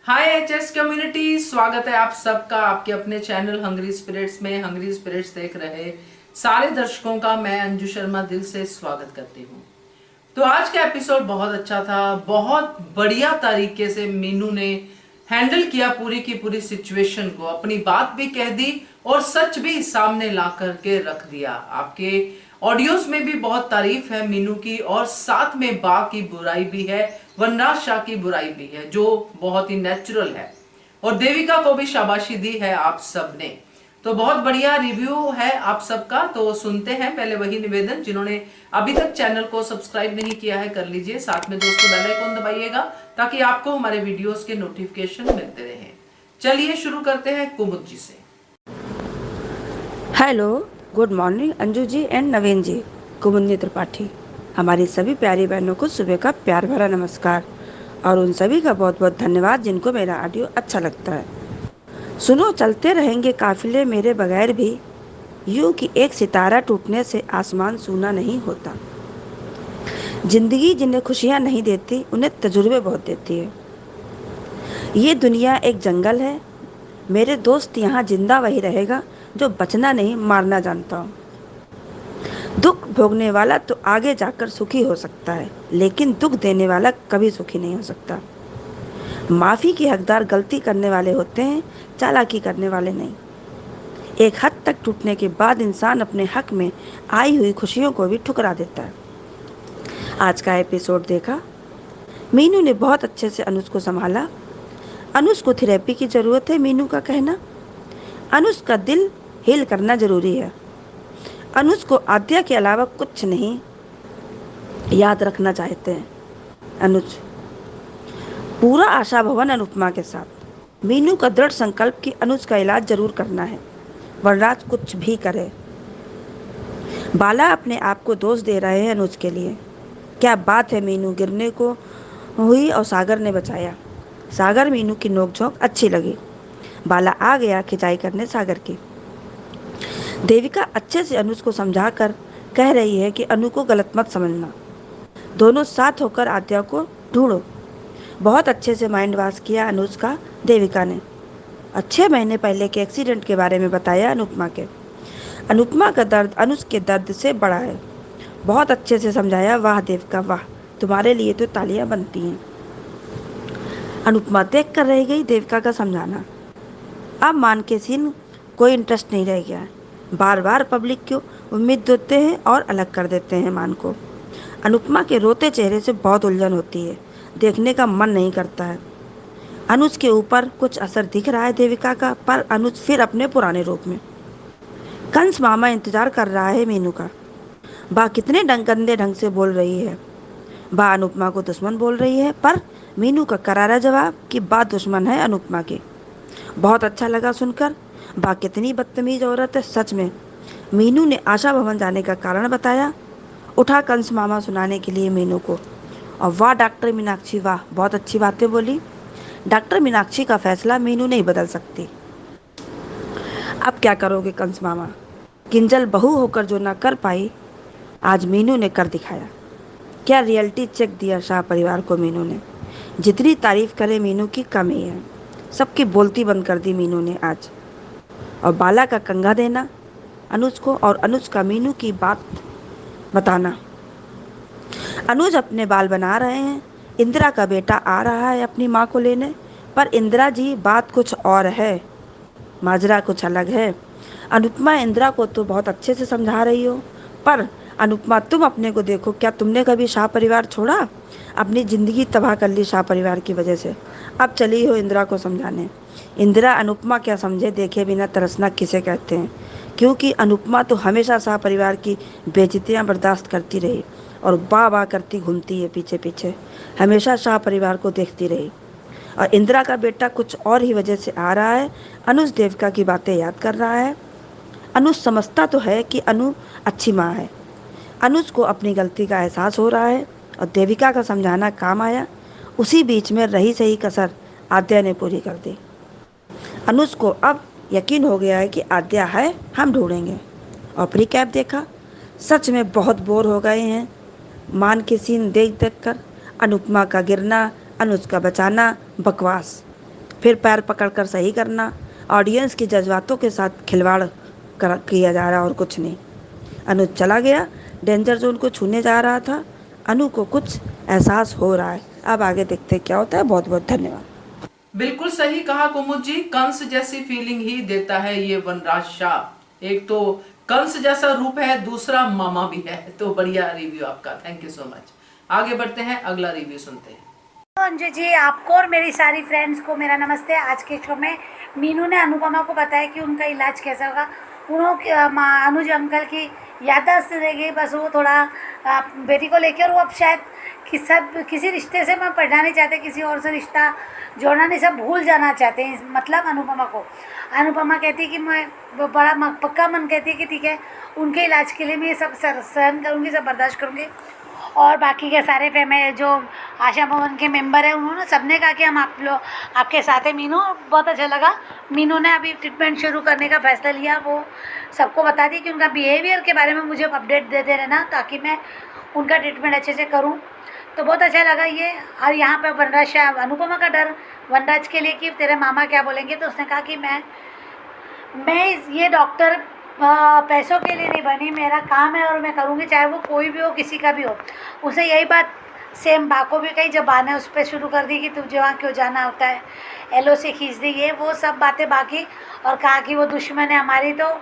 हाय HS community, स्वागत है आप सबका आपके अपने चैनल हंग्री स्पिरिट्स में। हंग्री स्पिरिट्स देख रहे सारे दर्शकों का मैं अंजू शर्मा दिल से स्वागत करती हूँ। तो आज का एपिसोड बहुत अच्छा था। बहुत बढ़िया तरीके से मीनू ने हैंडल किया पूरी की पूरी सिचुएशन को, अपनी बात भी कह दी और सच भी सामने ला करके रख दिया। आपके ऑडियोज में भी बहुत तारीफ है मीनू की, और साथ में बा की बुराई भी है, वनराज शाह की बुराई भी है, जो बहुत ही नेचुरल है। और देविका को भी शाबाशी दी है आप सब ने। तो बहुत बढ़िया रिव्यू है आप सबका। तो सुनते हैं। पहले वही निवेदन, जिन्होंने अभी तक चैनल को सब्सक्राइब नहीं किया है कर लीजिए, साथ में दोस्तों बेल आइकन दबाइएगा ताकि आपको हमारे वीडियोस के नोटिफिकेशन मिलते रहें। चलिए शुरू करते हैं कुमुद जी से। Hello, good morning Anju ji and Naveen ji. Kumudini Tripathi. हमारी सभी प्यारी बहनों को सुबह का प्यार भरा नमस्कार और उन सभी का बहुत बहुत धन्यवाद जिनको मेरा ऑडियो अच्छा लगता है। सुनो, चलते रहेंगे काफिले मेरे बगैर भी, यूं कि एक सितारा टूटने से आसमान सूना नहीं होता। जिंदगी जिन्हें खुशियां नहीं देती उन्हें तजुर्बे बहुत देती है। ये दुनिया एक जंगल है मेरे दोस्त, यहाँ जिंदा वही रहेगा जो बचना नहीं मारना जानता हो। दुख भोगने वाला तो आगे जाकर सुखी हो सकता है, लेकिन दुख देने वाला कभी सुखी नहीं हो सकता। माफी के हकदार गलती करने वाले होते हैं, चालाकी करने वाले नहीं। एक हद तक टूटने के बाद इंसान अपने हक में आई हुई खुशियों को भी ठुकरा देता है। आज का एपिसोड देखा, मीनू ने बहुत अच्छे से अनुज को संभाला। अनुज को थेरेपी की जरूरत है, मीनू का कहना। अनुज का दिल हील करना जरूरी है। अनुज को आद्या के अलावा कुछ नहीं याद रखना चाहते हैं। अनुज पूरा आशा भवन अनुपमा के साथ। मीनू का दृढ़ संकल्प कि अनुज का इलाज जरूर करना है, वरराज कुछ भी करे। बाला अपने आप को दोष दे रहे हैं अनुज के लिए। क्या बात है, मीनू गिरने को हुई और सागर ने बचाया। सागर मीनू की नोकझोंक अच्छी लगी। बाला आ गया खिंचाई करने सागर की। देविका अच्छे से अनुज को समझाकर कह रही है कि अनु को गलत मत समझना, दोनों साथ होकर आद्या को ढूंढो। बहुत अच्छे से माइंड वॉश किया अनुज का देविका ने। 6 महीने पहले के एक्सीडेंट के बारे में बताया अनुपमा के। अनुपमा का दर्द अनुज के दर्द से बड़ा है। बहुत अच्छे से समझाया। वाह देविका वाह, तुम्हारे लिए तो तालियां बनती हैं। अनुपमा देख कर रह गई देविका का समझाना। अब मान के सीन कोई इंटरेस्ट नहीं रह गया है। बार बार पब्लिक को उम्मीद देते हैं और अलग कर देते हैं मान को। अनुपमा के रोते चेहरे से बहुत उलझन होती है, देखने का मन नहीं करता है। अनुज के ऊपर कुछ असर दिख रहा है देविका का, पर अनुज फिर अपने पुराने रूप में। कंस मामा इंतजार कर रहा है मीनू का। बा कितने गंदे ढंग से बोल रही है। बा अनुपमा को दुश्मन बोल रही है, पर मीनू का करारा जवाब कि बा दुश्मन है अनुपमा की। बहुत अच्छा लगा सुनकर। बा कितनी बदतमीज औरत है सच में। मीनू ने आशा भवन जाने का कारण बताया। उठा कंस मामा सुनाने के लिए मीनू को। और वाह डॉक्टर मीनाक्षी वाह, बहुत अच्छी बातें बोली। डॉक्टर मीनाक्षी का फैसला मीनू नहीं बदल सकती। अब क्या करोगे कंस मामा। किंजल बहू होकर जो ना कर पाई, आज मीनू ने कर दिखाया। क्या रियलिटी चेक दिया शाह परिवार को मीनू ने। जितनी तारीफ करे मीनू की कम ही है। सबकी बोलती बंद कर दी मीनू ने आज। और बाला का कंगा देना अनुज को, और अनुज का मीनू की बात बताना। अनुज अपने बाल बना रहे हैं। इंदिरा का बेटा आ रहा है अपनी माँ को लेने, पर इंदिरा जी बात कुछ और है, माजरा कुछ अलग है। अनुपमा इंदिरा को तो बहुत अच्छे से समझा रही हो, पर अनुपमा तुम अपने को देखो। क्या तुमने कभी शाह परिवार छोड़ा। अपनी ज़िंदगी तबाह कर ली शाह परिवार की वजह से। अब चली हो इंदिरा को समझाने। इंदिरा अनुपमा क्या समझे देखे बिना तरसना किसे कहते हैं, क्योंकि अनुपमा तो हमेशा शाह परिवार की बेइज्जतियाँ बर्दाश्त करती रही और वाह वाह करती घूमती है पीछे पीछे, हमेशा शाह परिवार को देखती रही। और इंदिरा का बेटा कुछ और ही वजह से आ रहा है। अनुज देविका की बातें याद कर रहा है। अनुज समझता तो है कि अनु अच्छी माँ है। अनुज को अपनी गलती का एहसास हो रहा है और देविका का समझाना काम आया। उसी बीच में रही सही कसर आद्या ने पूरी कर दी। अनुज को अब यकीन हो गया है कि आद्या है, हम ढूंढेंगे। और प्री कैप देखा। सच में बहुत बोर हो गए हैं मान के सीन देख देख कर। अनुपमा का गिरना, अनुज का बचाना, बकवास। फिर पैर पकड़कर सही करना। ऑडियंस के जज्बातों के साथ खिलवाड़ किया जा रहा और कुछ नहीं। अनुज चला गया, डेंजर जोन को छूने जा रहा था। अनु को कुछ एहसास हो रहा है। अब आगे देखते क्या होता है। बहुत बहुत धन्यवाद। बिल्कुल सही कहा कुमुद जी, कंस जैसी फीलिंग ही देता है ये वनराज शाह। एक तो कंस जैसा रूप है, दूसरा मामा भी है। तो बढ़िया रिव्यू आपका, थैंक यू सो मच। आगे बढ़ते हैं, अगला रिव्यू सुनते हैं। अंजू जी, आपको और मेरी सारी फ्रेंड्स को मेरा नमस्ते। आज के शो में मीनू ने अनुपमा को बताया कि उनका इलाज कैसा होगा। अनुज अंकल की याददाश्त रह गई, बस वो थोड़ा बेटी को लेकर वो अब शायद किसी रिश्ते से मैं पढ़ना नहीं चाहते, किसी और से रिश्ता जोड़ना नहीं, सब भूल जाना चाहते हैं। मतलब अनुपमा कहती कि मैं बड़ा पक्का मन कहती है कि ठीक है, उनके इलाज के लिए मैं ये सब सहन करूँगी, सब बर्दाश्त करूँगी। और बाकी के सारे फैमिली जो आशा भवन के मेंबर हैं, उन्होंने सबने कहा कि हम आपके साथ हैं। मीनू बहुत अच्छा लगा, मीनू ने अभी ट्रीटमेंट शुरू करने का फैसला लिया। वो सबको बता दी कि उनका बिहेवियर के बारे में मुझे अपडेट देते रहना, ताकि मैं उनका ट्रीटमेंट अच्छे से करूं। तो बहुत अच्छा लगा ये। और यहाँ पे वनराज शाह, अनुपमा का डर वनराज के लिए कि तेरे मामा क्या बोलेंगे, तो उसने कहा कि मैं ये डॉक्टर पैसों के लिए नहीं बनी, मेरा काम है और मैं करूँगी, चाहे वो कोई भी हो, किसी का भी हो। उसे यही बात सेम बा को भी कही, जब बा ने उस पर शुरू कर दी कि तुझे वहाँ क्यों जाना होता है, एलओ से खींच दी, ये वो सब बातें बाकी। और कहा कि वो दुश्मन है हमारी। तो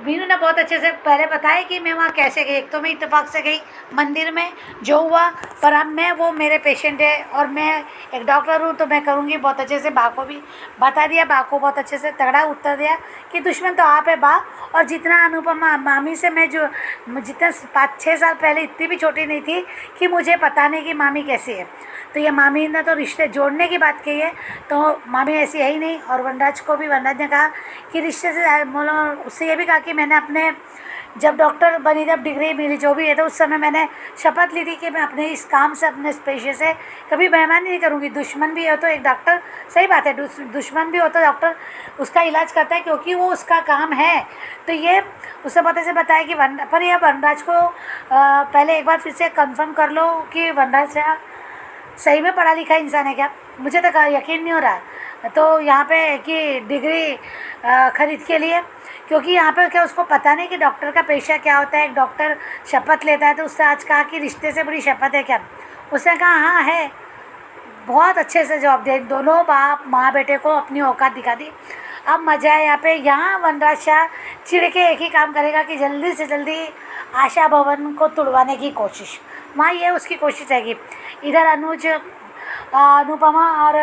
मीनू ने बहुत अच्छे से पहले बताया कि मैं वहाँ कैसे गई। एक तो मैं इत्तेफाक से गई मंदिर में, जो हुआ, पर अब वो मेरे पेशेंट है और मैं एक डॉक्टर हूँ, तो मैं करूँगी। बहुत अच्छे से बा को भी बता दिया, बा को बहुत अच्छे से तगड़ा उत्तर दिया कि दुश्मन तो आप है बा। और जितना अनुपमा मामी से मैं जितना 5-6 साल पहले इतनी भी छोटी नहीं थी कि मुझे पता नहीं कि मामी कैसी है, तो ये मामी ने तो रिश्ते जोड़ने की बात कही है, तो मामी ऐसी है ही नहीं। और वनराज को भी वनराज ने कहा कि रिश्ते से उससे ये भी कहा कि मैंने अपने जब डॉक्टर बनी, जब डिग्री मिली, जो भी है, तो उस समय मैंने शपथ ली थी कि मैं अपने इस काम से, अपने इस पेशे से कभी बेईमानी नहीं करूँगी। दुश्मन भी हो तो एक डॉक्टर, सही बात है, दुश्मन भी हो तो डॉक्टर उसका इलाज करता है, क्योंकि वो उसका काम है। तो ये उससे पता से बताया कि पर यह वनराज को पहले एक बार फिर से कंफर्म कर लो कि वनराज सही में पढ़ा लिखा इंसान है क्या, मुझे तो यकीन नहीं हो रहा। तो यहाँ पे कि डिग्री खरीद के लिए, क्योंकि यहाँ पे क्या उसको पता नहीं कि डॉक्टर का पेशा क्या होता है। एक डॉक्टर शपथ लेता है, तो उससे आज कहा कि रिश्ते से बड़ी शपथ है क्या। उसने कहा हाँ है। बहुत अच्छे से जवाब दे, दोनों बाप माँ बेटे को अपनी औकात दिखा दी। अब मज़ा है यहाँ पे। यहाँ वनराज शाह चिढ़ के एक ही काम करेगा कि जल्दी से जल्दी आशा भवन को तुड़वाने की कोशिश, वहाँ ये उसकी कोशिश रहेगी। इधर अनुज, अनुपमा और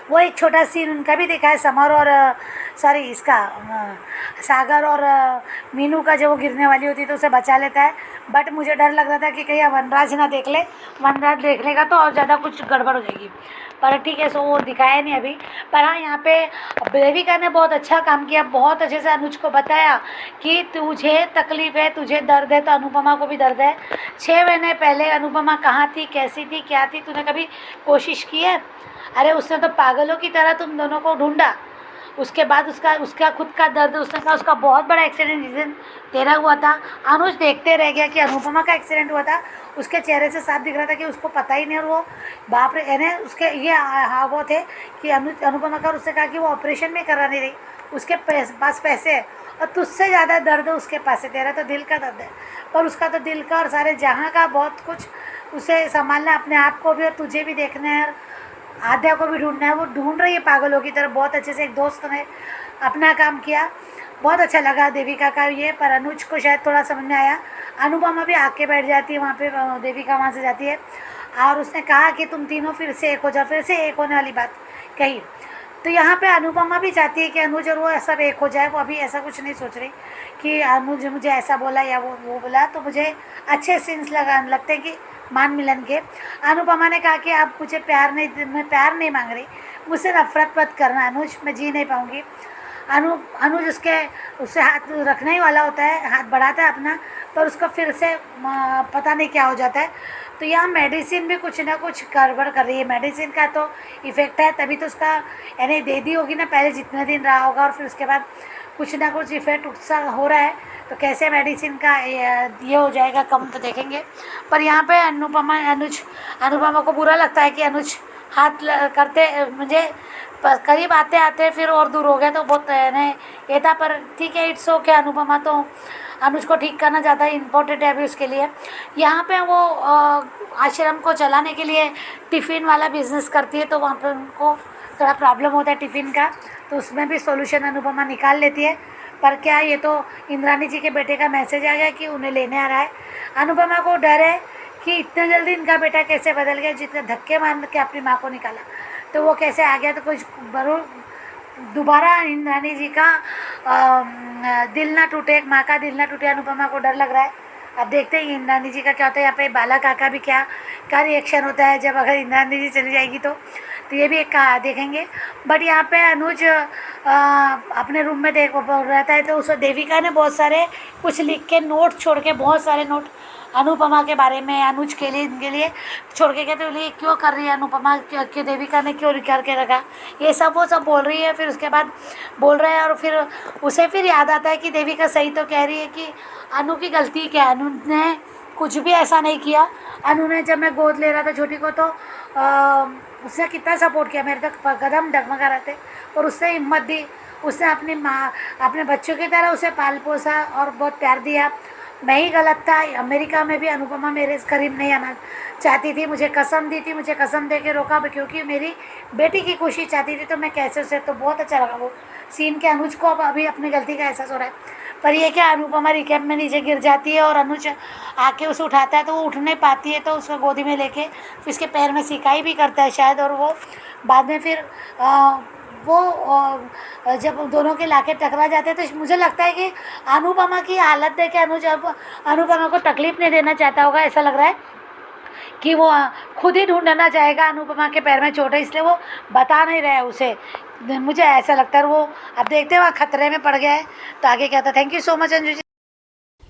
वो एक छोटा सीन उनका भी दिखा है, समर और सॉरी इसका सागर और मीनू का, जब वो गिरने वाली होती है तो उसे बचा लेता है। बट मुझे डर लग रहा था कि कहीं वनराज ना देख ले, वनराज देख लेगा तो और ज़्यादा कुछ गड़बड़ हो जाएगी। पर ठीक है, सो वो दिखाया नहीं अभी। पर हाँ, यहाँ पे देविका ने बहुत अच्छा काम किया, बहुत अच्छे से अनुज को बताया कि तुझे तकलीफ़ है, तुझे दर्द है, तो अनुपमा को भी दर्द है। 6 महीने पहले अनुपमा कहाँ थी, कैसी थी, क्या थी, तूने कभी कोशिश की है? अरे उसने तो पागलों की तरह तुम दोनों को ढूंढा। उसके बाद उसका खुद का दर्द, उसने कहा उसका बहुत बड़ा एक्सीडेंट जिस दिन तेरा हुआ था। अनुज देखते रह गया कि अनुपमा का एक्सीडेंट हुआ था। उसके चेहरे से साफ दिख रहा था कि उसको पता ही नहीं, और वो बाप रे, यानी उसके ये हाँ वो थे कि अनुपमा का, उसने कहा कि वो ऑपरेशन में करा नहीं रही, उसके पास पैसे है और तुझसे ज़्यादा दर्द उसके पास है। तेरा तो दिल का दर्द है, पर उसका तो दिल का और सारे जहाँ का बहुत कुछ उसे संभालना, अपने आप को भी और तुझे भी देखना है, आद्या को भी ढूंढना है। वो ढूंढ रही है पागलों की तरह। बहुत अच्छे से एक दोस्त ने अपना काम किया, बहुत अच्छा लगा देविका का ये। पर अनुज को शायद थोड़ा समझ में आया। अनुपमा भी आके बैठ जाती है वहाँ पे, देविका वहाँ से जाती है और उसने कहा कि तुम तीनों फिर से एक हो जाओ, फिर से एक होने वाली बात कही। तो यहाँ पे अनुपमा भी चाहती है कि अनुज और वो सब एक हो जाए। वो अभी ऐसा कुछ नहीं सोच रही कि अनुज मुझे ऐसा बोला या वो बोला। तो मुझे अच्छे सीन्स लगते हैं कि मान मिलन के। अनुपमा ने कहा कि आप मुझे मैं प्यार नहीं मांग रही, मुझसे नफरत मत करना अनुज, मैं जी नहीं पाऊँगी। अनुज उससे हाथ रखने ही वाला होता है, हाथ बढ़ाता है अपना, पर उसका फिर से पता नहीं क्या हो जाता है। तो यहाँ मेडिसिन भी कुछ ना कुछ गड़बड़ कर रही है। मेडिसिन का तो इफ़ेक्ट है, तभी तो उसका यानी दे दी होगी ना पहले जितने दिन रहा होगा, और फिर उसके बाद कुछ ना कुछ इफ़ेक्ट उसका हो रहा है। तो कैसे मेडिसिन का ये हो जाएगा कम, तो देखेंगे। पर यहाँ पे अनुपमा को बुरा लगता है कि अनुज करते मुझे करीब आते आते फिर और दूर हो गया, तो बहुत ये था। पर ठीक है, इट्स ओके। अनुपमा तो अनुज को ठीक करना ज़्यादा इम्पोर्टेंट है अभी उसके लिए। यहाँ पे वो आश्रम को चलाने के लिए टिफ़िन वाला बिजनेस करती है, तो वहाँ पर उनको थोड़ा प्रॉब्लम होता है टिफ़िन का, तो उसमें भी सॉल्यूशन अनुपमा निकाल लेती है। पर क्या, ये तो इंद्रानी जी के बेटे का मैसेज आ गया कि उन्हें लेने आ रहा है। अनुपमा को डर है कि इतने जल्दी इनका बेटा कैसे बदल गया, जितने धक्के मार के अपनी माँ को निकाला तो वो कैसे आ गया, तो कुछ जरूर दोबारा इंद्रानी जी का दिल ना टूटे, माँ का दिल ना टूटे। अनुपमा को डर लग रहा है। अब देखते हैं इंद्रानी जी का क्या होता है। यहाँ पे बाला काका भी क्या रिएक्शन होता है जब अगर इंद्रानी जी चली जाएगी तो ये भी एक देखेंगे। बट यहाँ पे अनुज अपने रूम में रहता है, तो उस देविका ने बहुत सारे कुछ लिख के नोट छोड़ के, बहुत सारे नोट अनुपमा के बारे में, अनुज के लिए, इनके लिए छोड़ के कहते बोले क्यों कर रही है अनुपमा, क्यों देविका ने क्यों करके रखा, ये सब वो सब बोल रही है। फिर उसके बाद बोल रहे हैं और फिर उसे फिर याद आता है कि देविका सही तो कह रही है कि अनु की गलती क्या है, अनु ने कुछ भी ऐसा नहीं किया। अनु ने जब मैं गोद ले रहा था छोटी को तो उसने कितना सपोर्ट किया, मेरे तक कदम डगमगा रहे थे और उससे हिम्मत दी। उसने अपनी माँ, अपने बच्चों की तरह उसे पाल पोसा और बहुत प्यार दिया। मैं ही गलत था। अमेरिका में भी अनुपमा मेरे करीब नहीं आना चाहती थी, मुझे कसम दी थी, मुझे कसम दे के रोका क्योंकि मेरी बेटी की खुशी चाहती थी। तो मैं कैसे उसे, तो बहुत अच्छा लगा वो सीन के अनुज को अब अभी अपनी गलती का एहसास हो रहा है। पर ये क्या, अनुपमा रिकैप में नीचे गिर जाती है और अनुज आके उसे उठाता है, तो वो उठ नहीं पाती है, तो उसको गोदी में लेके फिर इसके पैर में सिकाई भी करता है शायद। और वो बाद में फिर जब दोनों के लाके टकरा जाते हैं तो मुझे लगता है कि अनुपमा की हालत देख के अनुज अब अनुपमा को तकलीफ नहीं देना चाहता होगा। ऐसा लग रहा है कि वो खुद ही ढूंढना चाहेगा अनुपमा के पैर में चोट है, इसलिए वो बता नहीं रहा है उसे। मुझे ऐसा लगता है वो अब देखते हैं वहाँ खतरे में पड़ गया है, तो आगे क्या था। Thank you so much Anju ji.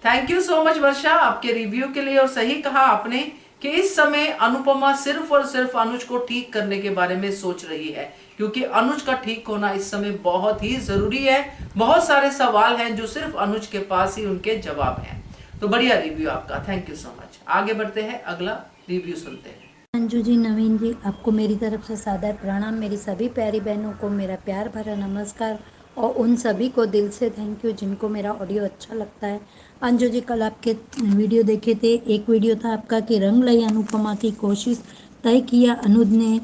Thank you so much Varsha आपके रिव्यू के लिए। और सही कहा आपने कि इस समय अनुपमा सिर्फ और सिर्फ अनुज को ठीक करने के बारे में सोच रही है, क्योंकि अनुज का ठीक होना इस समय बहुत ही जरूरी है। बहुत सारे सवाल हैं जो सिर्फ अनुज के पास ही उनके जवाब हैं। तो बढ़िया रिव्यू आपका, थैंक यू सो मच। आगे बढ़ते हैं, अगला रिव्यू सुनते हैं। अंजू जी, नवीन जी, आपको मेरी तरफ से सादर प्रणाम। मेरी सभी प्यारी बहनों को मेरा प्यार भरा नमस्कार और उन सभी को दिल से थैंक यू जिनको मेरा ऑडियो अच्छा लगता है। अंजू जी, कल आपके वीडियो देखे थे। एक वीडियो था आपका कि रंग लाई अनुपमा की कोशिश, तय किया अनुज ने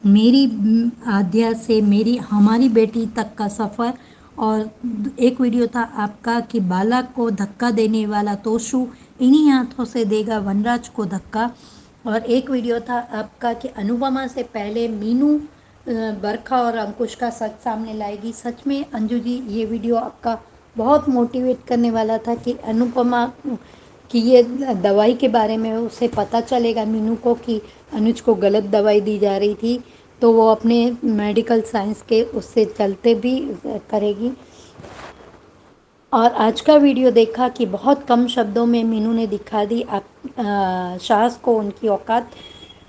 मेरी आद्या से मेरी हमारी बेटी तक का सफ़र। और एक वीडियो था आपका कि बाला को धक्का देने वाला तोशु इन्हीं हाथों से देगा वनराज को धक्का। और एक वीडियो था आपका कि अनुपमा से पहले मीनू बरखा और अंकुश का सच सामने लाएगी। सच में अंजू जी, ये वीडियो आपका बहुत मोटिवेट करने वाला था कि अनुपमा की ये दवाई के बारे में उसे पता चलेगा मीनू को कि अनुज को गलत दवाई दी जा रही थी, तो वो अपने मेडिकल साइंस के उससे चलते भी करेगी। और आज का वीडियो देखा कि बहुत कम शब्दों में मीनू ने दिखा दी आप सास को उनकी औकात।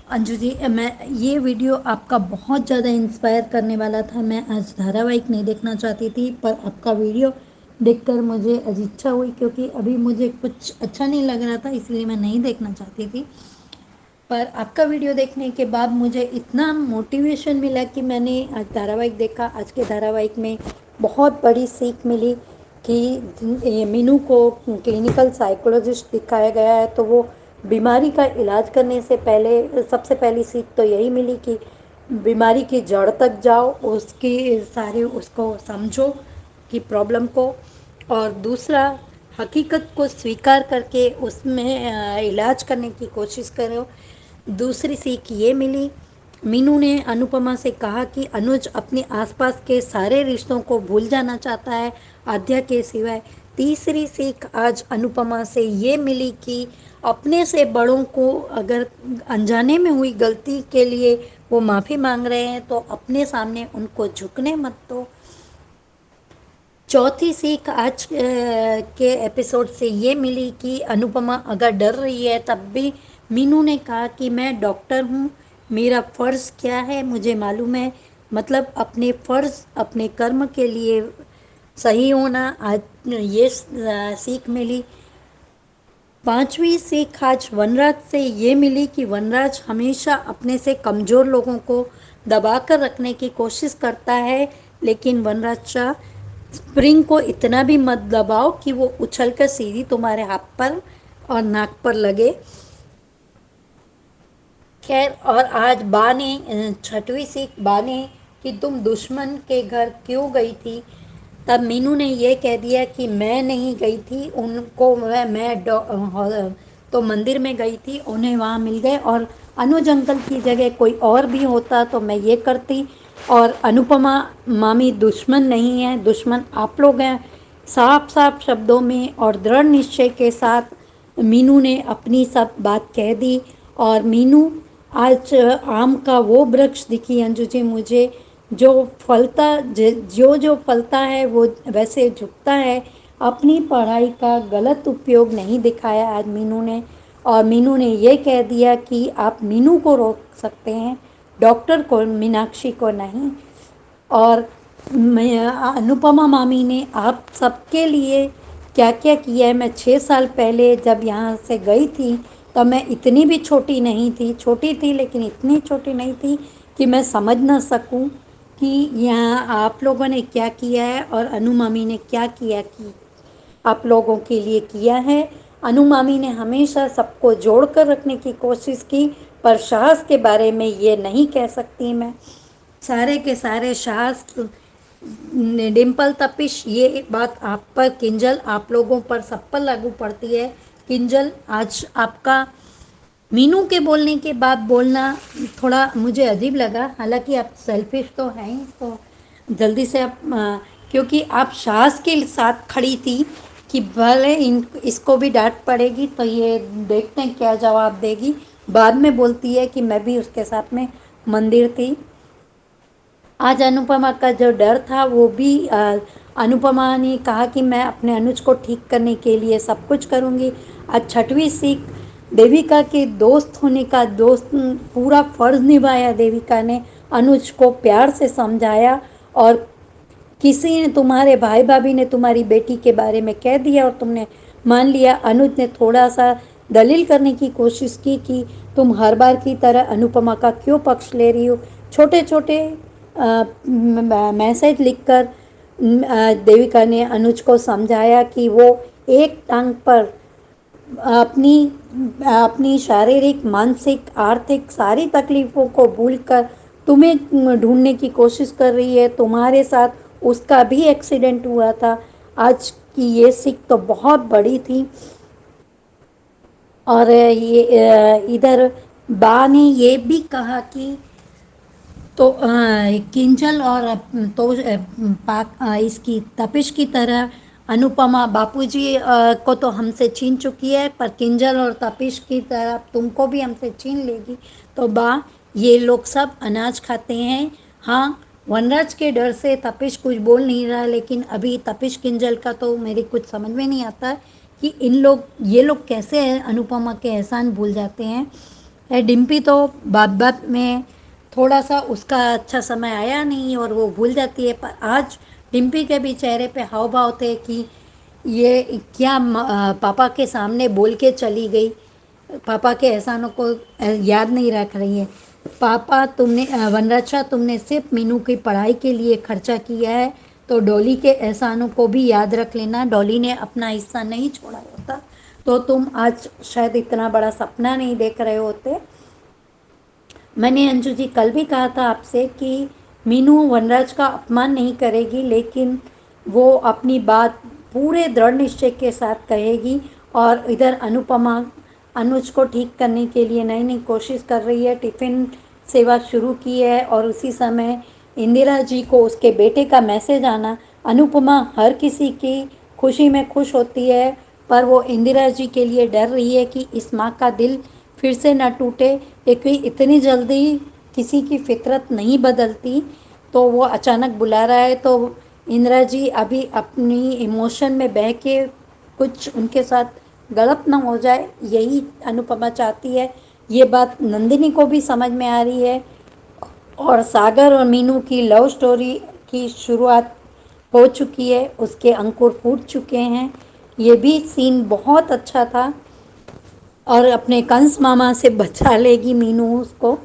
अंजू जी, मैं ये वीडियो आपका बहुत ज़्यादा इंस्पायर करने वाला था। मैं आज धारावाहिक नहीं देखना चाहती थी, पर आपका वीडियो देखकर मुझे आज इच्छा हुई, क्योंकि अभी मुझे कुछ अच्छा नहीं लग रहा था, इसलिए मैं नहीं देखना चाहती थी। पर आपका वीडियो देखने के बाद मुझे इतना मोटिवेशन मिला कि मैंने आज धारावाहिक देखा। आज के धारावाहिक में बहुत बड़ी सीख मिली कि मीनू को क्लिनिकल साइकोलॉजिस्ट दिखाया गया है, तो वो बीमारी का इलाज करने से पहले सबसे पहली सीख तो यही मिली कि बीमारी की जड़ तक जाओ, उसकी सारी उसको समझो कि प्रॉब्लम को, और दूसरा हकीकत को स्वीकार करके उसमें इलाज करने की कोशिश करो। दूसरी सीख ये मिली, मीनू ने अनुपमा से कहा कि अनुज अपने आसपास के सारे रिश्तों को भूल जाना चाहता है आद्या के सिवाय। तीसरी सीख आज अनुपमा से ये मिली कि अपने से बड़ों को अगर अनजाने में हुई गलती के लिए वो माफ़ी मांग रहे हैं तो अपने सामने उनको झुकने मत दो। चौथी सीख आज के एपिसोड से ये मिली कि अनुपमा अगर डर रही है तब भी मीनू ने कहा कि मैं डॉक्टर हूँ, मेरा फ़र्ज़ क्या है मुझे मालूम है, मतलब अपने फ़र्ज़ अपने कर्म के लिए सही होना। आज ये सीख मिली। 5वीं सीख आज वनराज से ये मिली कि वनराज हमेशा अपने से कमज़ोर लोगों को दबा कर रखने की कोशिश करता है, लेकिन वनराज शाह स्प्रिंग को इतना भी मत दबाओ कि वो उछल कर सीधी तुम्हारे हाथ पर और नाक पर लगे। खैर, और आज बा ने 6वीं सीख बा ने कि तुम दुश्मन के घर क्यों गई थी, तब मीनू ने ये कह दिया कि मैं नहीं गई थी, उनको तो मंदिर में गई थी, उन्हें वहाँ मिल गए, और अनुज अंकल की जगह कोई और भी होता तो मैं ये करती। और अनुपमा मामी दुश्मन नहीं है, दुश्मन आप लोग हैं। साफ साफ शब्दों में और दृढ़ निश्चय के साथ मीनू ने अपनी सब बात कह दी। और मीनू, आज आम का वो वृक्ष दिखी अंजू जी मुझे, जो फलता जो फलता है वो वैसे झुकता है। अपनी पढ़ाई का गलत उपयोग नहीं दिखाया आज मीनू ने। और मीनू ने ये कह दिया कि आप मीनू को रोक सकते हैं, डॉक्टर को, मीनाक्षी को नहीं। और अनुपमा मामी ने आप सबके लिए क्या क्या किया है। मैं 6 साल पहले जब यहाँ से गई थी तब मैं इतनी भी छोटी नहीं थी, छोटी थी लेकिन इतनी छोटी नहीं थी कि मैं समझ ना सकूं कि यहाँ आप लोगों ने क्या किया है और अनु मामी ने क्या किया कि आप लोगों के लिए किया है। अनु मामी ने हमेशा सबको जोड़ कर रखने की कोशिश की, पर साहस के बारे में ये नहीं कह सकती मैं। सारे के सारे साहस डिम्पल, तपिश, ये बात आप पर, किंजल, आप लोगों पर सब पर लागू पड़ती है। किंजल, आज आपका मीनू के बोलने के बाद बोलना थोड़ा मुझे अजीब लगा, हालांकि आप सेल्फिश तो हैं ही, तो जल्दी से आप क्योंकि आप साहस के साथ खड़ी थी कि भले इसको भी डांट पड़ेगी तो ये देखते हैं क्या जवाब देगी। बाद में बोलती है कि मैं भी उसके साथ में मंदिर थी। आज अनुपमा का जो डर था वो भी अनुपमा ने कहा कि मैं अपने अनुज को ठीक करने के लिए सब कुछ करूँगी। आज 6वीं सीख देविका के दोस्त होने का पूरा फर्ज निभाया। देविका ने अनुज को प्यार से समझाया, और किसी ने, तुम्हारे भाई भाभी ने तुम्हारी बेटी के बारे में कह दिया और तुमने मान लिया। अनुज ने थोड़ा सा दलील करने की कोशिश की कि तुम हर बार की तरह अनुपमा का क्यों पक्ष ले रही हो। छोटे छोटे मैसेज लिखकर देविका ने अनुज को समझाया कि वो एक टांग पर अपनी शारीरिक, मानसिक, आर्थिक सारी तकलीफ़ों को भूलकर तुम्हें ढूंढने की कोशिश कर रही है। तुम्हारे साथ उसका भी एक्सीडेंट हुआ था। आज की ये सीख तो बहुत बड़ी थी। और ये इधर बा ने ये भी कहा कि तो किंजल और इसकी तपिश की तरह अनुपमा बापूजी को तो हमसे छीन चुकी है, पर किंजल और तपिश की तरह तुमको भी हमसे छीन लेगी। तो बा, ये लोग सब अनाज खाते हैं। हाँ, वनराज के डर से तपिश कुछ बोल नहीं रहा, लेकिन अभी तपिश किंजल का तो मेरे कुछ समझ में नहीं आता कि ये लोग कैसे अनुपमा के एहसान भूल जाते हैं। डिम्पी तो बात बात में थोड़ा सा उसका अच्छा समय आया नहीं और वो भूल जाती है, पर आज डिम्पी के भी चेहरे पे हाव भाव थे कि ये क्या पापा के सामने बोल के चली गई, पापा के एहसानों को याद नहीं रख रही है। पापा, तुमने वनराज शाह, तुमने सिर्फ मीनू की पढ़ाई के लिए खर्चा किया है, तो डॉली के एहसानों को भी याद रख लेना। डॉली ने अपना हिस्सा नहीं छोड़ा होता तो तुम आज शायद इतना बड़ा सपना नहीं देख रहे होते। मैंने अंजू जी कल भी कहा था आपसे कि मीनू वनराज का अपमान नहीं करेगी, लेकिन वो अपनी बात पूरे दृढ़ निश्चय के साथ कहेगी। और इधर अनुपमा अनुज को ठीक करने के लिए नई नई कोशिश कर रही है, टिफ़िन सेवा शुरू की है। और उसी समय इंदिरा जी को उसके बेटे का मैसेज आना, अनुपमा हर किसी की खुशी में खुश होती है, पर वो इंदिरा जी के लिए डर रही है कि इस माँ का दिल फिर से न टूटे, क्योंकि इतनी जल्दी किसी की फितरत नहीं बदलती। तो वो अचानक बुला रहा है, तो इंदिरा जी अभी अपनी इमोशन में बह के कुछ उनके साथ गलत ना हो जाए, यही अनुपमा चाहती है। ये बात नंदिनी को भी समझ में आ रही है। और सागर और मीनू की लव स्टोरी की शुरुआत हो चुकी है, उसके अंकुर फूट चुके हैं। ये भी सीन बहुत अच्छा था। और अपने कंस मामा से बचा लेगी मीनू उसको।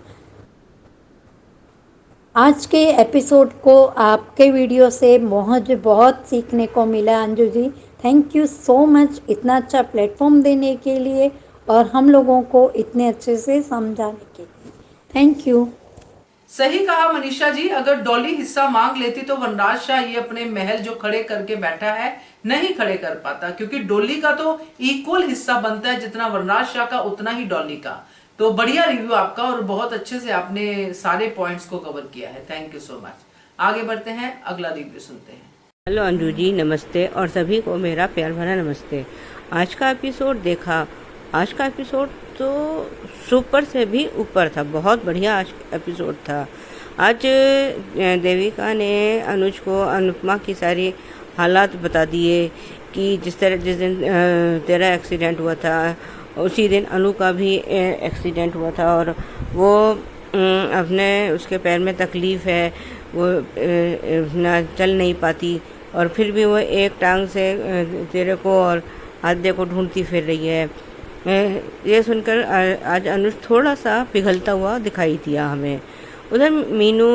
आज के एपिसोड को आपके वीडियो से मुझे बहुत सीखने को मिला Anju ji. Thank you so much इतना अच्छा प्लेटफॉर्म देने के लिए और हम लोगों को इतने अच्छे से समझाने के लिए। Thank you. सही कहा मनीषा जी, अगर डॉली हिस्सा मांग लेती तो वनराज शाह ये अपने महल जो खड़े करके बैठा है नहीं खड़े कर पाता, क्योंकि डॉली का तो इक्वल हिस्सा बनता है, जितना वनराज शाह का उतना ही डॉली का। तो बढ़िया रिव्यू आपका और बहुत अच्छे से आपने सारे पॉइंट्स को कवर किया है। Thank you so much. आगे बढ़ते हैं, अगला रिव्यू सुनते हैं। हेलो अंजू जी, नमस्ते और सभी को मेरा प्यार भरा नमस्ते। आज का एपिसोड देखा, आज का एपिसोड तो सुपर से भी ऊपर था, बहुत बढ़िया आज एपिसोड था। आज देविका ने अनुज को अनुपमा की सारी हालात बता दिए कि जिस दिन तेरा एक्सीडेंट हुआ था उसी दिन अनु का भी एक्सीडेंट हुआ था और वो अपने उसके पैर में तकलीफ़ है, वो ना चल नहीं पाती और फिर भी वो एक टांग से तेरे को और आद्य को ढूंढती फिर रही है। ये सुनकर आज अनुज थोड़ा सा पिघलता हुआ दिखाई दिया हमें। उधर मीनू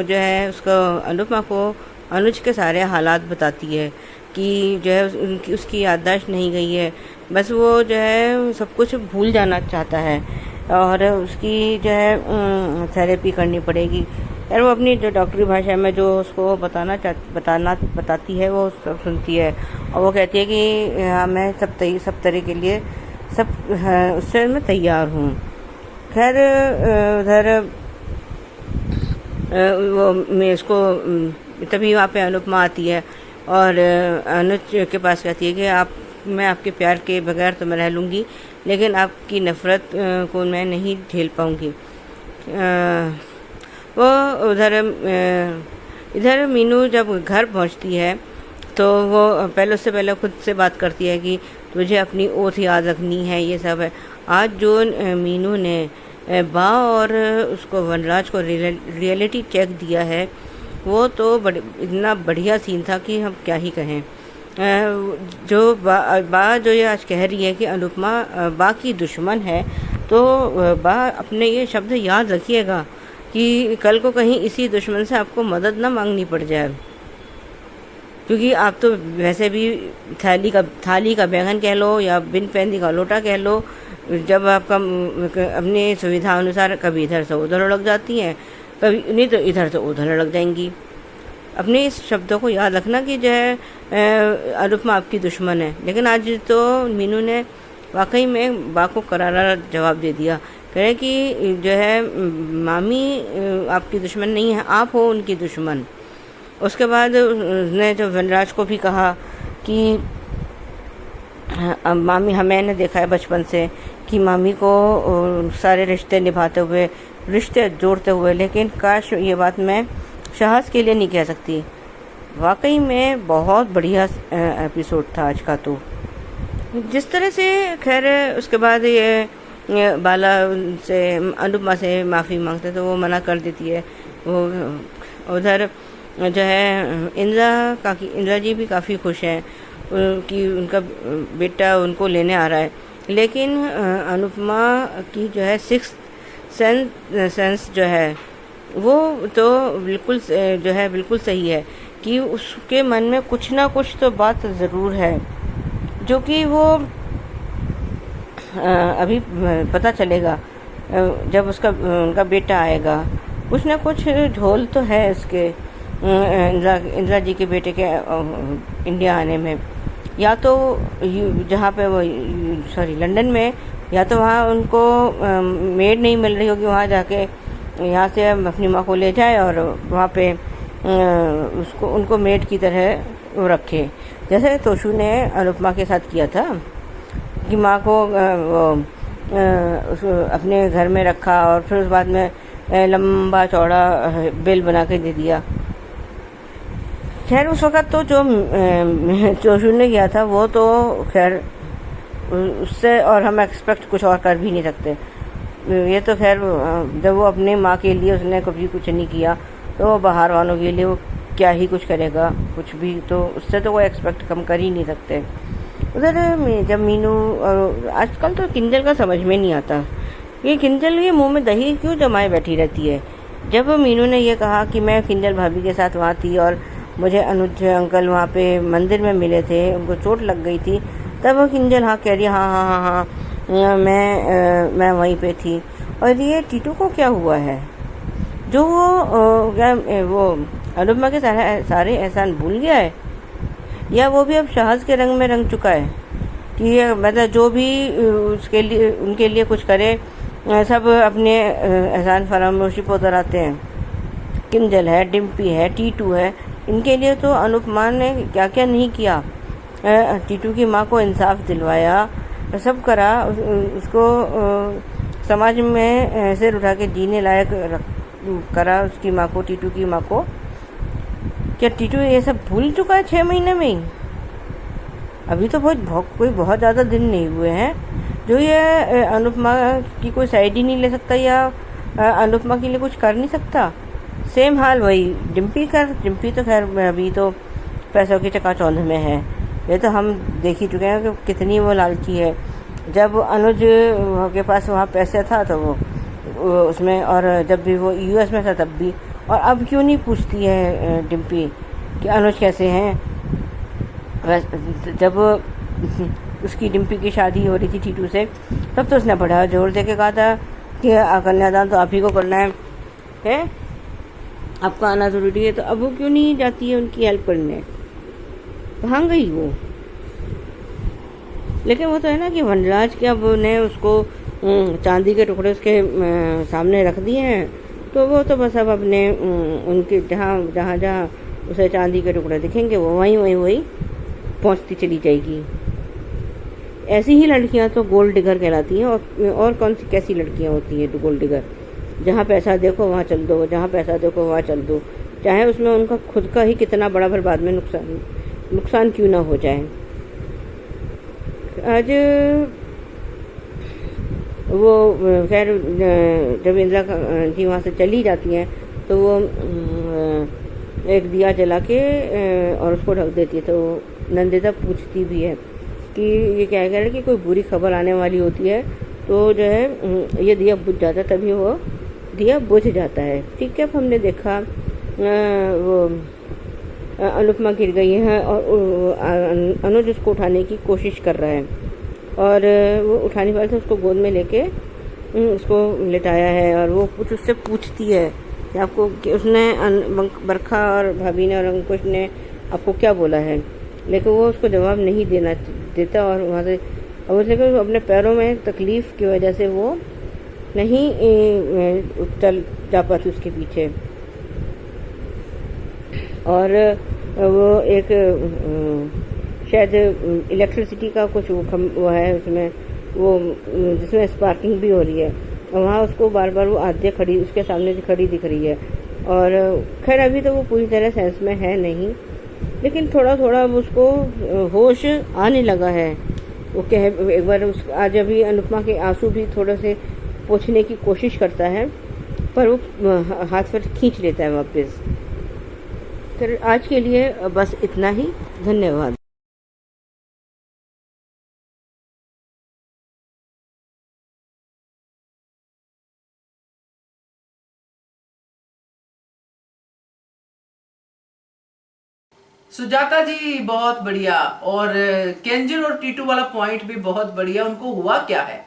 जो है उसको अनुपमा को अनुज के सारे हालात बताती है कि जो है उसकी याददाश्त नहीं गई है, बस वो जो है सब कुछ भूल जाना चाहता है और उसकी जो है थेरेपी करनी पड़ेगी। यार वो अपनी जो डॉक्टरी भाषा में जो उसको बताती है वो सब सुनती है और वो कहती है कि हाँ मैं सब तरह के लिए उससे मैं तैयार हूँ। खैर उधर वो मैं इसको तभी वहाँ पे अनुपमा आती है और अनुज के पास कहती है कि मैं आपके प्यार के बगैर तो मैं रह लूँगी, लेकिन आपकी नफ़रत को मैं नहीं झेल पाऊँगी। वो इधर मीनू जब घर पहुँचती है तो वो उससे पहले खुद से बात करती है कि तुझे अपनी ओथ याद रखनी है, ये सब है। आज जो मीनू ने बा और उसको वनराज को रियलिटी चेक दिया है वो तो इतना बढ़िया सीन था कि हम क्या ही कहें। जो बा जो ये आज कह रही है कि अनुपमा बा की दुश्मन है, तो बा अपने ये शब्द याद रखिएगा कि कल को कहीं इसी दुश्मन से आपको मदद ना मांगनी पड़ जाए, क्योंकि आप तो वैसे भी थाली का बैंगन कह लो या बिन पैंदी का लोटा कह लो, जब आपका अपनी सुविधा अनुसार कभी इधर से उधर लग जाती हैं, कभी नहीं तो इधर से उधर लग जाएंगी। अपने इस शब्दों को याद रखना कि जो है अनुपमा आपकी दुश्मन है। लेकिन आज तो मीनू ने वाकई में बा को करारा जवाब दे दिया, कह रहे कि जो है मामी आपकी दुश्मन नहीं है, आप हो उनकी दुश्मन। उसके बाद उसने जो वनराज को भी कहा कि मामी मैंने देखा है बचपन से कि मामी को सारे रिश्ते निभाते हुए, रिश्ते जोड़ते हुए, लेकिन काश ये बात मैं साहस के लिए नहीं कह सकती। वाकई में बहुत बढ़िया एपिसोड था आज का। तो जिस तरह से खैर उसके बाद ये बाला से अनुपमा से माफ़ी मांगते तो वो मना कर देती है। वो उधर जो है इंदिरा जी भी काफ़ी खुश हैं कि उनका बेटा उनको लेने आ रहा है, लेकिन अनुपमा की जो है सिक्स्थ सेंस जो है वो तो बिल्कुल जो है बिल्कुल सही है कि उसके मन में कुछ ना कुछ तो बात ज़रूर है, जो कि वो अभी पता चलेगा जब उनका बेटा आएगा। कुछ ना कुछ झोल तो है उसके इंदिरा जी के बेटे के इंडिया आने में, या तो जहाँ पे वो लंदन में, या तो वहाँ उनको मेड नहीं मिल रही होगी, वहाँ जाके यहाँ से अपनी माँ को ले जाए और वहाँ पे उनको मेड की तरह वो रखे, जैसे तोशु ने अनुपमा के साथ किया था कि माँ को अपने घर में रखा और फिर उस बाद में लंबा चौड़ा बिल बना के दे दिया। खैर उस वक़्त तो जो तोशु ने किया था वो तो खैर उससे और हम एक्सपेक्ट कुछ और कर भी नहीं सकते। ये तो खैर जब वो अपनी माँ के लिए उसने कभी कुछ नहीं किया, तो बाहर वालों के लिए वो क्या ही कुछ करेगा, कुछ भी, तो उससे तो वो एक्सपेक्ट कम कर ही नहीं सकते। उधर जब मीनू और आजकल तो किंजल का समझ में नहीं आता, ये किंजल ये मुंह में दही क्यों जमाए बैठी रहती है। जब मीनू ने ये कहा कि मैं किंजल भाभी के साथ वहाँ थी और मुझे अनुज अंकल वहाँ पे मंदिर में मिले थे, उनको चोट लग गई थी, तब वो किंजल हाँ कह रही हाँ हाँ हाँ हाँ मैं वहीं पे थी। और ये टीटू को क्या हुआ है जो वो अनुपमा के सारे एहसान भूल गया है, या वो भी अब शहज के रंग में रंग चुका है कि मतलब जो भी उसके लिए उनके लिए कुछ करे सब अपने एहसान फरामोशी पर उतर आते हैं। किंजल है, डिम्पी है, टीटू है, इनके लिए तो अनुपमा ने क्या क्या नहीं किया। टीटू की माँ को इंसाफ दिलवाया, सब करा, उसको समाज में सिर उठा के जीने लायक करा उसकी माँ को, टीटू की माँ को। क्या टीटू ये सब भूल चुका है 6 महीने में ही? अभी तो कोई बहुत ज़्यादा दिन नहीं हुए हैं जो ये अनुपमा की कोई साइड ही नहीं ले सकता या अनुपमा के लिए कुछ कर नहीं सकता। सेम हाल वही डिम्पी तो खैर अभी तो पैसों की चकाचौंध में है, ये तो हम देख ही चुके हैं कि कितनी वो लालची है। जब अनुज के पास वहाँ पैसे था तो वो उसमें, और जब भी वो यूएस में था तब भी, और अब क्यों नहीं पूछती है डिम्पी कि अनुज कैसे हैं। जब उसकी डिम्पी की शादी हो रही थी टीटू से, तब तो उसने बड़ा जोर दे के कहा था कि कन्यादान तो आप ही को करना है, आपका आना ज़रूरी है। तो अब वो क्यों नहीं जाती है उनकी हेल्प करने? कहाँ गई वो? लेकिन वो तो है ना कि वनराज के अब ने उसको चांदी के टुकड़े उसके सामने रख दिए हैं, तो वो तो बस अब अपने उनके जहाँ उसे चांदी के टुकड़े दिखेंगे वो वहीं पहुँचती चली जाएगी। ऐसी ही लड़कियां तो गोल्ड डिगर कहलाती हैं। और कौन सी कैसी लड़कियां होती हैं तो गोल्ड डिगर? जहाँ पैसा देखो वहाँ चल दो, जहाँ पैसा देखो वहाँ चल दो, चाहे उसमें उनका खुद का ही कितना बड़ा फिर बाद में नुकसान क्यों ना हो जाए। आज वो खैर जब इंदिरा जी वहाँ से चली जाती हैं तो वो एक दिया जला के और उसको ढक देती है। तो नंदिता पूछती भी है कि ये क्या कह रहा है कि कोई बुरी खबर आने वाली होती है तो जो है ये दिया बुझ जाता है, तभी वो दिया बुझ जाता है। ठीक है, अब हमने देखा वो अनुपमा गिर गई है और अनुज उसको उठाने की कोशिश कर रहा है, और वो उठाने वाले से उसको गोद में लेके उसको लिटाया है, और वो कुछ उससे पूछती है कि आपको कि उसने बरखा और भाभी ने और अंकुश ने आपको क्या बोला है, लेकिन वो उसको जवाब नहीं देता और वहाँ से अब उसने अपने पैरों में तकलीफ़ की वजह से वो नहीं चल जा पाती उसके पीछे। और वो एक शायद इलेक्ट्रिसिटी का कुछ वो है उसमें, वो जिसमें स्पार्किंग भी हो रही है, और वहाँ उसको बार बार वो आद्य खड़ी उसके सामने खड़ी दिख रही है। और खैर अभी तो वो पूरी तरह सेंस में है नहीं, लेकिन थोड़ा थोड़ा उसको होश आने लगा है। वो कह एक बार आज अभी अनुपमा के आंसू भी थोड़े से पोंछने की कोशिश करता है, पर वो हाथ पर खींच लेता है वापस। फिर आज के लिए बस इतना ही, धन्यवाद। सुजाता जी बहुत बढ़िया, और केंजल और टीटू वाला पॉइंट भी बहुत बढ़िया। उनको हुआ क्या है,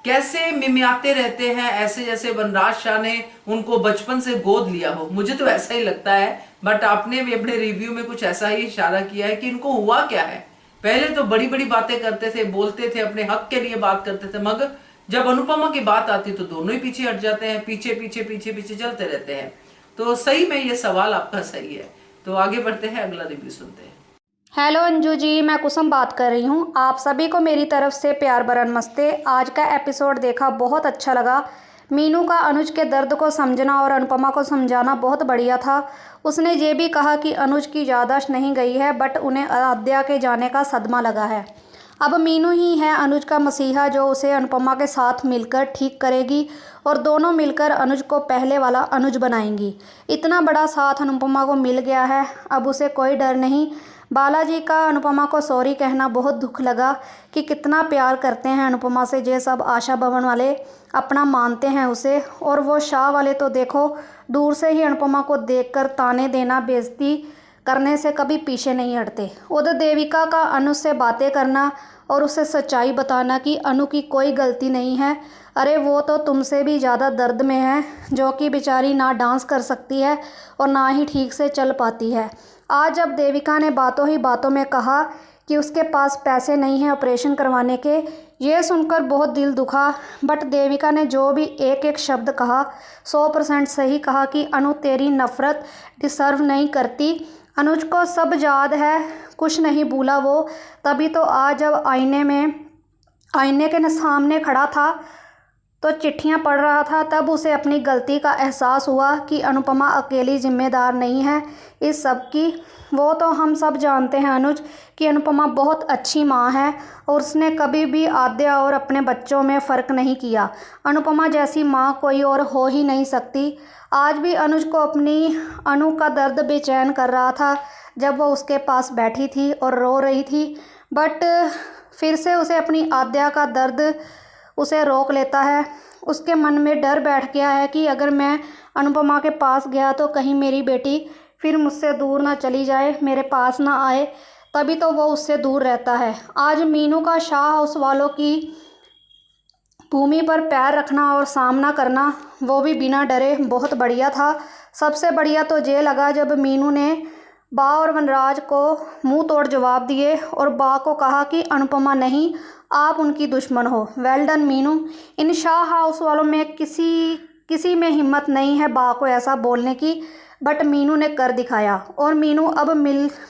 कैसे मिमियाते रहते हैं, ऐसे जैसे वनराज शाह ने उनको बचपन से गोद लिया हो। मुझे तो ऐसा ही लगता है, बट आपने भी अपने रिव्यू में कुछ ऐसा ही इशारा किया है कि इनको हुआ क्या है। पहले तो बड़ी बड़ी बातें करते थे, बोलते थे, अपने हक के लिए बात करते थे, मगर जब अनुपमा की बात आती तो दोनों ही पीछे हट जाते हैं, पीछे पीछे पीछे पीछे चलते रहते हैं। तो सही में ये सवाल आपका सही है। तो आगे बढ़ते हैं, अगला रिव्यू सुनते हैं। हेलो अंजू जी, मैं कुसुम बात कर रही हूँ। आप सभी को मेरी तरफ से प्यार भरा नमस्ते। आज का एपिसोड देखा, बहुत अच्छा लगा। मीनू का अनुज के दर्द को समझना और अनुपमा को समझाना बहुत बढ़िया था। उसने ये भी कहा कि अनुज की याददाश्त नहीं गई है, बट उन्हें आद्या के जाने का सदमा लगा है। अब मीनू ही है अनुज का मसीहा जो उसे अनुपमा के साथ मिलकर ठीक करेगी और दोनों मिलकर अनुज को पहले वाला अनुज बनाएंगी। इतना बड़ा साथ अनुपमा को मिल गया है, अब उसे कोई डर नहीं। बालाजी का अनुपमा को सॉरी कहना बहुत दुख लगा कि कितना प्यार करते हैं अनुपमा से ये सब। आशा भवन वाले अपना मानते हैं उसे, और वो शाह वाले तो देखो दूर से ही अनुपमा को देखकर ताने देना, बेइज्जती करने से कभी पीछे नहीं हटते। उधर देविका का अनु से बातें करना और उसे सच्चाई बताना कि अनु की कोई गलती नहीं है। अरे वो तो तुमसे भी ज़्यादा दर्द में है, जो कि बेचारी ना डांस कर सकती है और ना ही ठीक से चल पाती है। आज जब देविका ने बातों ही बातों में कहा कि उसके पास पैसे नहीं हैं ऑपरेशन करवाने के, ये सुनकर बहुत दिल दुखा। बट देविका ने जो भी एक एक शब्द कहा 100% सही कहा कि अनु तेरी नफ़रत डिसर्व नहीं करती। अनुज को सब याद है, कुछ नहीं भूला वो। तभी तो आज जब आईने के सामने खड़ा था तो चिट्ठियां पढ़ रहा था, तब उसे अपनी गलती का एहसास हुआ कि अनुपमा अकेली जिम्मेदार नहीं है इस सब की। वो तो हम सब जानते हैं अनुज कि अनुपमा बहुत अच्छी माँ है और उसने कभी भी आद्या और अपने बच्चों में फ़र्क नहीं किया। अनुपमा जैसी माँ कोई और हो ही नहीं सकती। आज भी अनुज को अपनी अनु का दर्द बेचैन कर रहा था जब वो उसके पास बैठी थी और रो रही थी। बट फिर से उसे अपनी आद्या का दर्द उसे रोक लेता है। उसके मन में डर बैठ गया है कि अगर मैं अनुपमा के पास गया तो कहीं मेरी बेटी फिर मुझसे दूर ना चली जाए, मेरे पास ना आए। तभी तो वो उससे दूर रहता है। आज मीनू का शाह हाउस वालों की भूमि पर पैर रखना और सामना करना, वो भी बिना डरे, बहुत बढ़िया था। सबसे बढ़िया तो ये लगा जब मीनू ने बा और वनराज को मुंह तोड़ जवाब दिए और बा को कहा कि अनुपमा नहीं, आप उनकी दुश्मन हो। Well done Meenu. इन शाह हाउस वालों में किसी में हिम्मत नहीं है बा को ऐसा बोलने की, बट मीनू ने कर दिखाया। और मीनू अब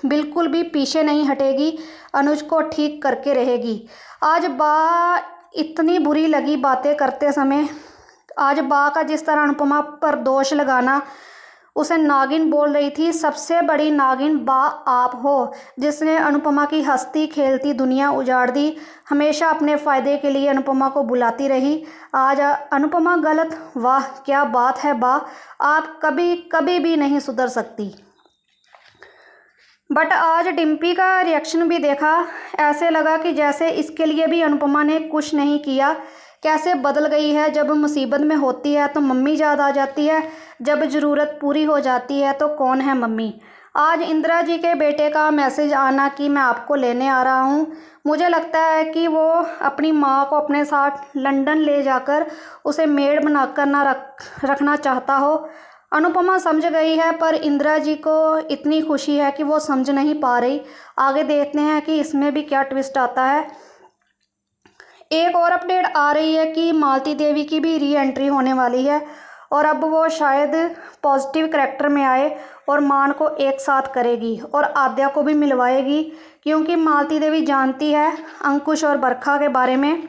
बिल्कुल भी पीछे नहीं हटेगी, अनुज को ठीक करके रहेगी। आज बा इतनी बुरी लगी बातें करते समय। आज बा का जिस तरह अनुपमा पर दोष लगाना, उसे नागिन बोल रही थी। सबसे बड़ी नागिन बा आप हो, जिसने अनुपमा की हंसती खेलती दुनिया उजाड़ दी। हमेशा अपने फ़ायदे के लिए अनुपमा को बुलाती रही। आज अनुपमा गलत, वाह क्या बात है बा, आप कभी भी नहीं सुधर सकती। बट आज डिम्पी का रिएक्शन भी देखा, ऐसे लगा कि जैसे इसके लिए भी अनुपमा ने कुछ नहीं किया। कैसे बदल गई है। जब मुसीबत में होती है तो मम्मी याद आ जाती है, जब ज़रूरत पूरी हो जाती है तो कौन है मम्मी। आज इंदिरा जी के बेटे का मैसेज आना कि मैं आपको लेने आ रहा हूँ, मुझे लगता है कि वो अपनी माँ को अपने साथ लंदन ले जाकर उसे मेड बनाकर ना रखना चाहता हो। अनुपमा समझ गई है, पर इंदिरा जी को इतनी खुशी है कि वो समझ नहीं पा रही। आगे देखते हैं कि इसमें भी क्या ट्विस्ट आता है। एक और अपडेट आ रही है कि मालती देवी की भी री एंट्री होने वाली है और अब वो शायद पॉजिटिव करैक्टर में आए और मान को एक साथ करेगी और आद्या को भी मिलवाएगी, क्योंकि मालती देवी जानती है अंकुश और बरखा के बारे में।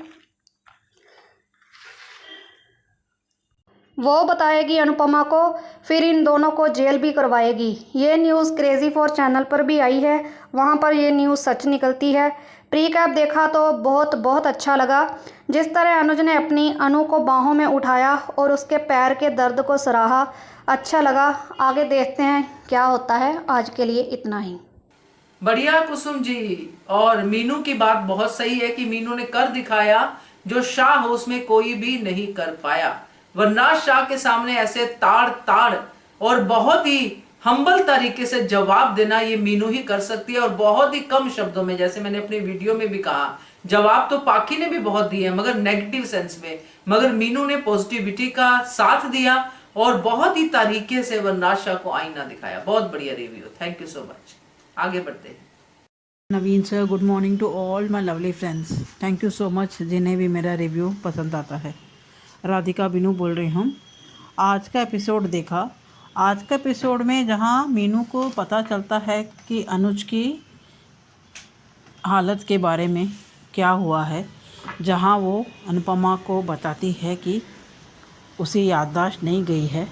वो बताएगी अनुपमा को, फिर इन दोनों को जेल भी करवाएगी। ये न्यूज़ क्रेजी फॉर चैनल पर भी आई है, वहाँ पर ये न्यूज़ सच निकलती है। प्री कैप देखा तो बहुत अच्छा लगा। जिस तरह अनुज ने अपनी अनु को बाहों में उठाया और उसके पैर के दर्द को सराहा, अच्छा लगा। आगे देखते हैं क्या होता है। आज के लिए इतना ही। बढ़िया कुसुम जी। और मीनू की बात बहुत सही है कि मीनू ने कर दिखाया जो शाह हाउस में कोई भी नहीं कर पाया। वरनाज शाह के सामने ऐसे ताड़ और बहुत ही हम्बल तरीके से जवाब देना ये मीनू ही कर सकती है, और बहुत ही कम शब्दों में। जैसे मैंने अपनी वीडियो में भी कहा, जवाब तो पाखी ने भी बहुत दिए मगर नेगेटिव सेंस में, मगर मीनू ने पॉजिटिविटी का साथ दिया और बहुत ही तरीके से वरनाज शाह को आईना दिखाया। बहुत बढ़िया review, thank you so much. आगे बढ़ते हैं। Naveen sir, good morning to all my lovely friends. Thank you so much जिन्हें भी मेरा रिव्यू पसंद आता है। राधिका बिनू बोल रही हूँ। आज का एपिसोड देखा। आज का एपिसोड में जहाँ मीनू को पता चलता है कि अनुज की हालत के बारे में क्या हुआ है, जहाँ वो अनुपमा को बताती है कि उसे याददाश्त नहीं गई है,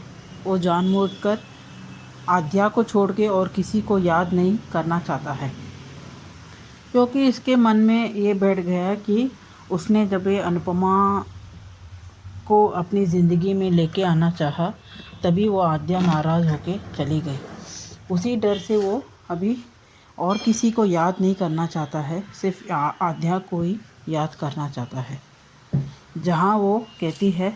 वो जानबूझकर आद्या को छोड़ के और किसी को याद नहीं करना चाहता है। क्योंकि इसके मन में ये बैठ गया कि उसने जब ये अनुपमा को अपनी ज़िंदगी में लेके आना चाहा तभी वो आद्या नाराज़ होके चली गई। उसी डर से वो अभी और किसी को याद नहीं करना चाहता है, सिर्फ आद्या को ही याद करना चाहता है। जहाँ वो कहती है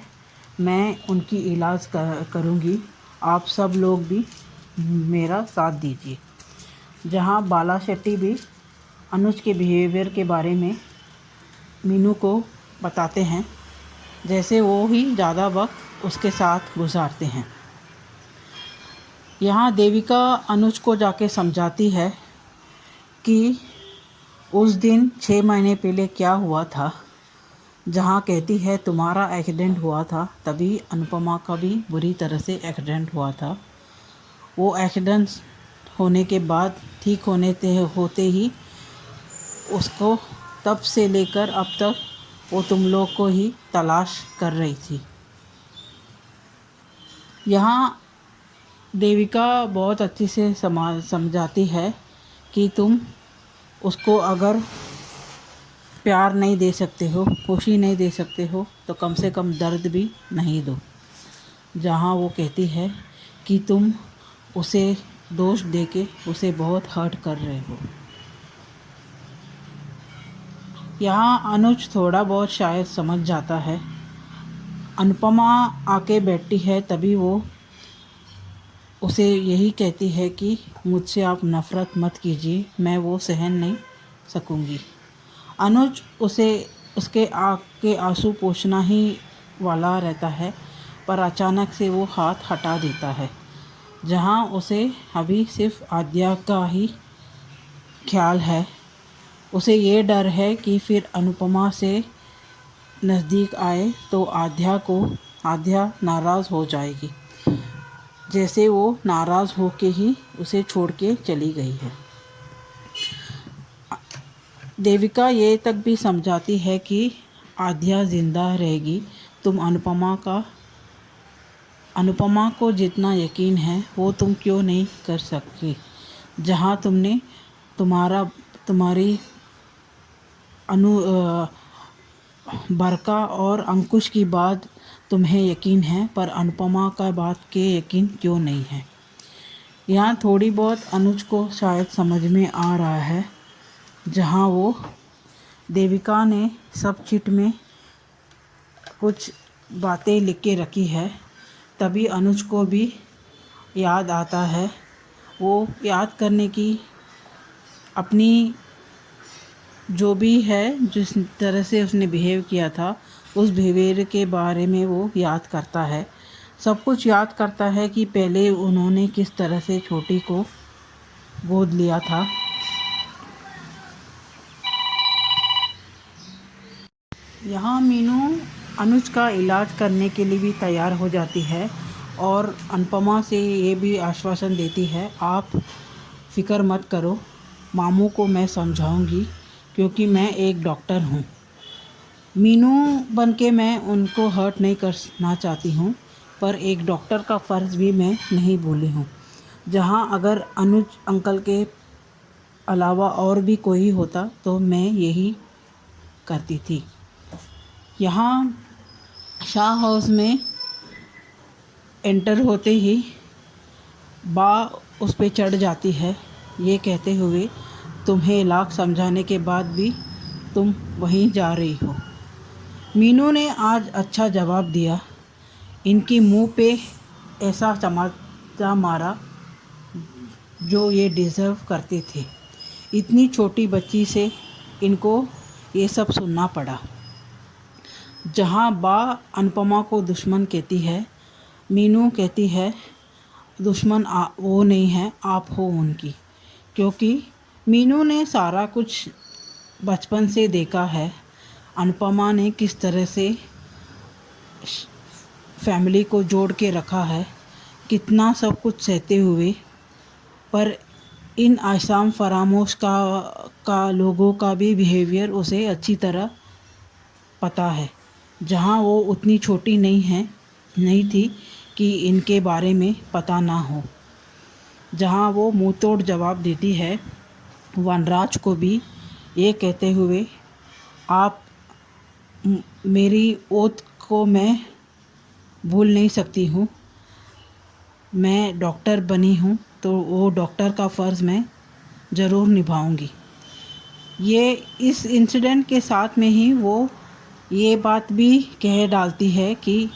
मैं उनकी इलाज करूँगी, आप सब लोग भी मेरा साथ दीजिए। जहाँ बाला शेट्टी भी अनुज के बिहेवियर के बारे में मीनू को बताते हैं, जैसे वो ही ज़्यादा वक्त उसके साथ गुजारते हैं। यहाँ देविका अनुज को जाके समझाती है कि उस दिन 6 महीने पहले क्या हुआ था। जहाँ कहती है तुम्हारा एक्सीडेंट हुआ था, तभी अनुपमा का भी बुरी तरह से एक्सीडेंट हुआ था। वो एक्सीडेंट होने के बाद ठीक होते ही उसको तब से लेकर अब तक वो तुम लोग को ही तलाश कर रही थी। यहाँ देविका बहुत अच्छी से समझाती है कि तुम उसको अगर प्यार नहीं दे सकते हो, खुशी नहीं दे सकते हो, तो कम से कम दर्द भी नहीं दो। जहाँ वो कहती है कि तुम उसे दोष देके उसे बहुत हर्ट कर रहे हो। यहाँ अनुज थोड़ा बहुत शायद समझ जाता है। अनुपमा आके बैठती है तभी वो उसे यही कहती है कि मुझसे आप नफ़रत मत कीजिए, मैं वो सहन नहीं सकूँगी। अनुज उसके आँख के आंसू पोंछना ही वाला रहता है, पर अचानक से वो हाथ हटा देता है। जहाँ उसे अभी सिर्फ आद्या का ही ख्याल है। उसे ये डर है कि फिर अनुपमा से नज़दीक आए तो आद्या नाराज़ हो जाएगी, जैसे वो नाराज़ होके ही उसे छोड़ के चली गई है। देविका ये तक भी समझाती है कि आद्या ज़िंदा रहेगी। तुम अनुपमा को जितना यकीन है वो तुम क्यों नहीं कर सकती। जहाँ तुम्हारी बरका और अंकुश की बात तुम्हें यकीन है, पर अनुपमा का बात के यकीन क्यों नहीं है। यहाँ थोड़ी बहुत अनुज को शायद समझ में आ रहा है। जहाँ वो देविका ने सब चिट में कुछ बातें लिख के रखी है, तभी अनुज को भी याद आता है। वो याद करने की अपनी जो भी है, जिस तरह से उसने बिहेव किया था, उस बिहेवियर के बारे में वो याद करता है। सब कुछ याद करता है कि पहले उन्होंने किस तरह से छोटी को गोद लिया था। यहाँ मीनू अनुज का इलाज करने के लिए भी तैयार हो जाती है और अनुपमा से ये भी आश्वासन देती है, आप फ़िक्र मत करो, मामू को मैं समझाऊंगी, क्योंकि मैं एक डॉक्टर हूँ। मीनू बन के मैं उनको हर्ट नहीं करना चाहती हूँ, पर एक डॉक्टर का फ़र्ज़ भी मैं नहीं भूली हूँ। जहाँ अगर अनुज अंकल के अलावा और भी कोई होता तो मैं यही करती थी। यहाँ शाह हाउस में एंटर होते ही बा उस पे चढ़ जाती है, ये कहते हुए तुम्हें लाख समझाने के बाद भी तुम वहीं जा रही हो। मीनू ने आज अच्छा जवाब दिया। इनकी मुंह पे ऐसा चमचा मारा जो ये डिज़र्व करते थे। इतनी छोटी बच्ची से इनको ये सब सुनना पड़ा। जहाँ बा अनुपमा को दुश्मन कहती है, मीनू कहती है दुश्मन वो नहीं है, आप हो उनकी। क्योंकि मीनू ने सारा कुछ बचपन से देखा है, अनुपमा ने किस तरह से फैमिली को जोड़ के रखा है, कितना सब कुछ सहते हुए, पर इन आसाम फरामोश का लोगों का भी बिहेवियर उसे अच्छी तरह पता है। जहाँ वो उतनी छोटी नहीं थी कि इनके बारे में पता ना हो। जहाँ वो मुँह तोड़ जवाब देती है वनराज को भी ये कहते हुए आप मेरी ओथ को मैं भूल नहीं सकती हूँ। मैं डॉक्टर बनी हूँ तो वो डॉक्टर का फ़र्ज़ मैं ज़रूर निभाऊंगी। ये इस इंसिडेंट के साथ में ही वो ये बात भी कह डालती है कि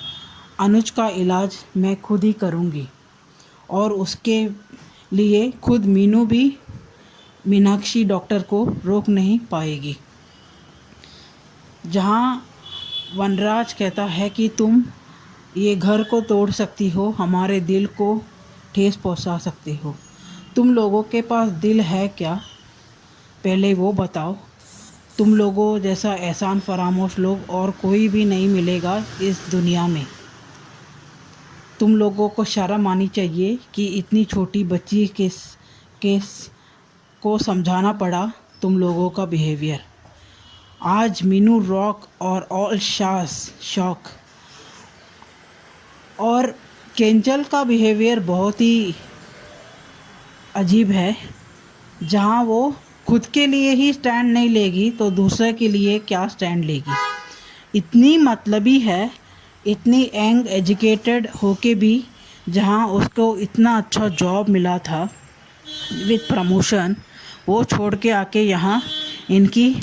अनुज का इलाज मैं खुद ही करूंगी और उसके लिए खुद मीनू भी मीनाक्षी डॉक्टर को रोक नहीं पाएगी। जहाँ वनराज कहता है कि तुम ये घर को तोड़ सकती हो, हमारे दिल को ठेस पहुंचा सकती हो, तुम लोगों के पास दिल है क्या, पहले वो बताओ। तुम लोगों जैसा एहसान फरामोश लोग और कोई भी नहीं मिलेगा इस दुनिया में। तुम लोगों को शर्म आनी चाहिए कि इतनी छोटी बच्ची के को समझाना पड़ा तुम लोगों का बिहेवियर। आज मीनू रॉक और ऑल शॉक और केंजल का बिहेवियर बहुत ही अजीब है। जहाँ वो खुद के लिए ही स्टैंड नहीं लेगी तो दूसरे के लिए क्या स्टैंड लेगी। इतनी मतलबी है, इतनी यंग एजुकेटेड होके भी, जहाँ उसको इतना अच्छा जॉब मिला था विद प्रमोशन, वो छोड़ के आके यहाँ इनकी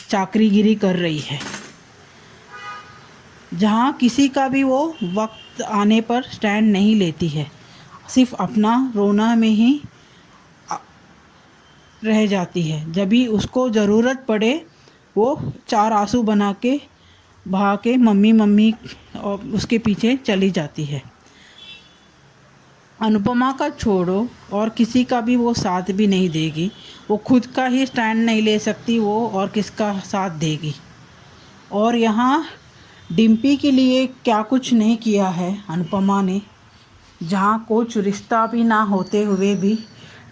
चाकरीगिरी कर रही है। जहाँ किसी का भी वो वक्त आने पर स्टैंड नहीं लेती है, सिर्फ अपना रोना में ही रह जाती है। जब भी उसको ज़रूरत पड़े वो चार आंसू बना के बहा के मम्मी मम्मी और उसके पीछे चली जाती है। अनुपमा का छोड़ो और किसी का भी वो साथ भी नहीं देगी। वो खुद का ही स्टैंड नहीं ले सकती वो और किसका साथ देगी। और यहाँ डिम्पी के लिए क्या कुछ नहीं किया है अनुपमा ने। जहाँ कुछ रिश्ता भी ना होते हुए भी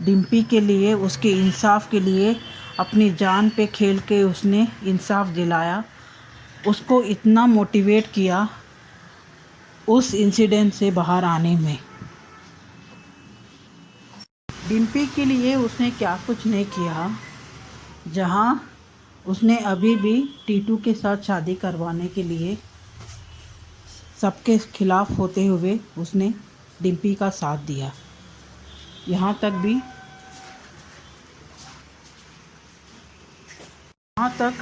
डिम्पी के लिए, उसके इंसाफ के लिए अपनी जान पे खेल के उसने इंसाफ दिलाया, उसको इतना मोटिवेट किया उस इंसिडेंट से बाहर आने में। डिम्पी के लिए उसने क्या कुछ नहीं किया। जहाँ उसने अभी भी टीटू के साथ शादी करवाने के लिए सबके खिलाफ होते हुए उसने डिम्पी का साथ दिया। यहाँ तक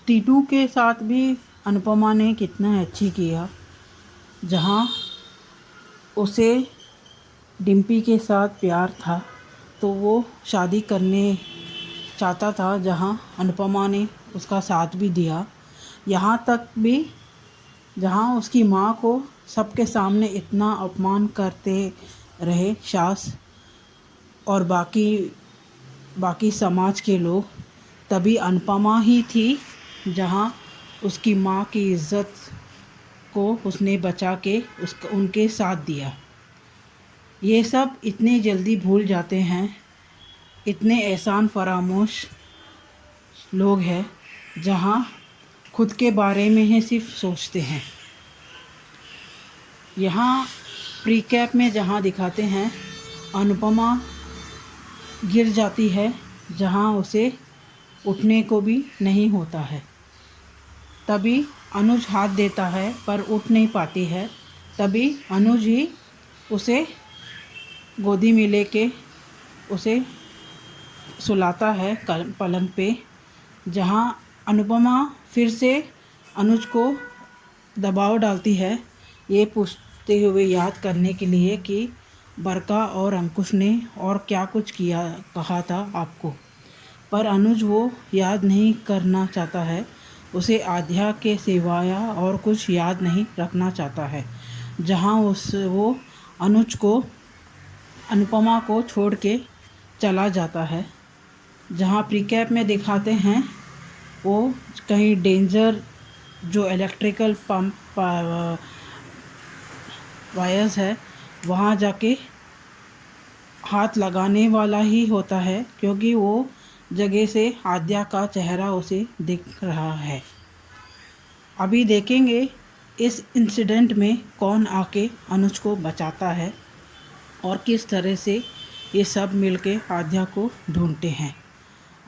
टीटू के साथ भी अनुपमा ने कितना अच्छी किया। जहाँ उसे डिम्पी के साथ प्यार था तो वो शादी करने चाहता था, जहाँ अनुपमा ने उसका साथ भी दिया। यहाँ तक भी जहाँ उसकी माँ को सबके सामने इतना अपमान करते रहे सास और बाकी समाज के लोग, तभी अनुपमा ही थी जहाँ उसकी माँ की इज़्ज़त को उसने बचा के उनके साथ दिया। ये सब इतने जल्दी भूल जाते हैं। इतने एहसान फरामोश लोग हैं जहाँ खुद के बारे में ही सिर्फ सोचते हैं। यहाँ प्रीकैप में जहाँ दिखाते हैं अनुपमा गिर जाती है, जहाँ उसे उठने को भी नहीं होता है। तभी अनुज हाथ देता है पर उठ नहीं पाती है। तभी अनुज ही उसे गोदी में लेके उसे सुलाता है पलंग पे। जहाँ अनुपमा फिर से अनुज को दबाव डालती है, ये पूछते हुए याद करने के लिए कि बरका और अंकुश ने और क्या कुछ कहा था आपको। पर अनुज वो याद नहीं करना चाहता है। उसे आध्या के सिवाय और कुछ याद नहीं रखना चाहता है। जहाँ वो अनुज को अनुपमा को छोड़ के चला जाता है। जहाँ प्रीकैप में दिखाते हैं वो कहीं डेंजर जो इलेक्ट्रिकल पंप वायर्स है वहाँ जाके हाथ लगाने वाला ही होता है, क्योंकि वो जगह से आद्या का चेहरा उसे दिख रहा है। अभी देखेंगे इस इंसिडेंट में कौन आके अनुज को बचाता है और किस तरह से ये सब मिलके आद्या को ढूंढते हैं।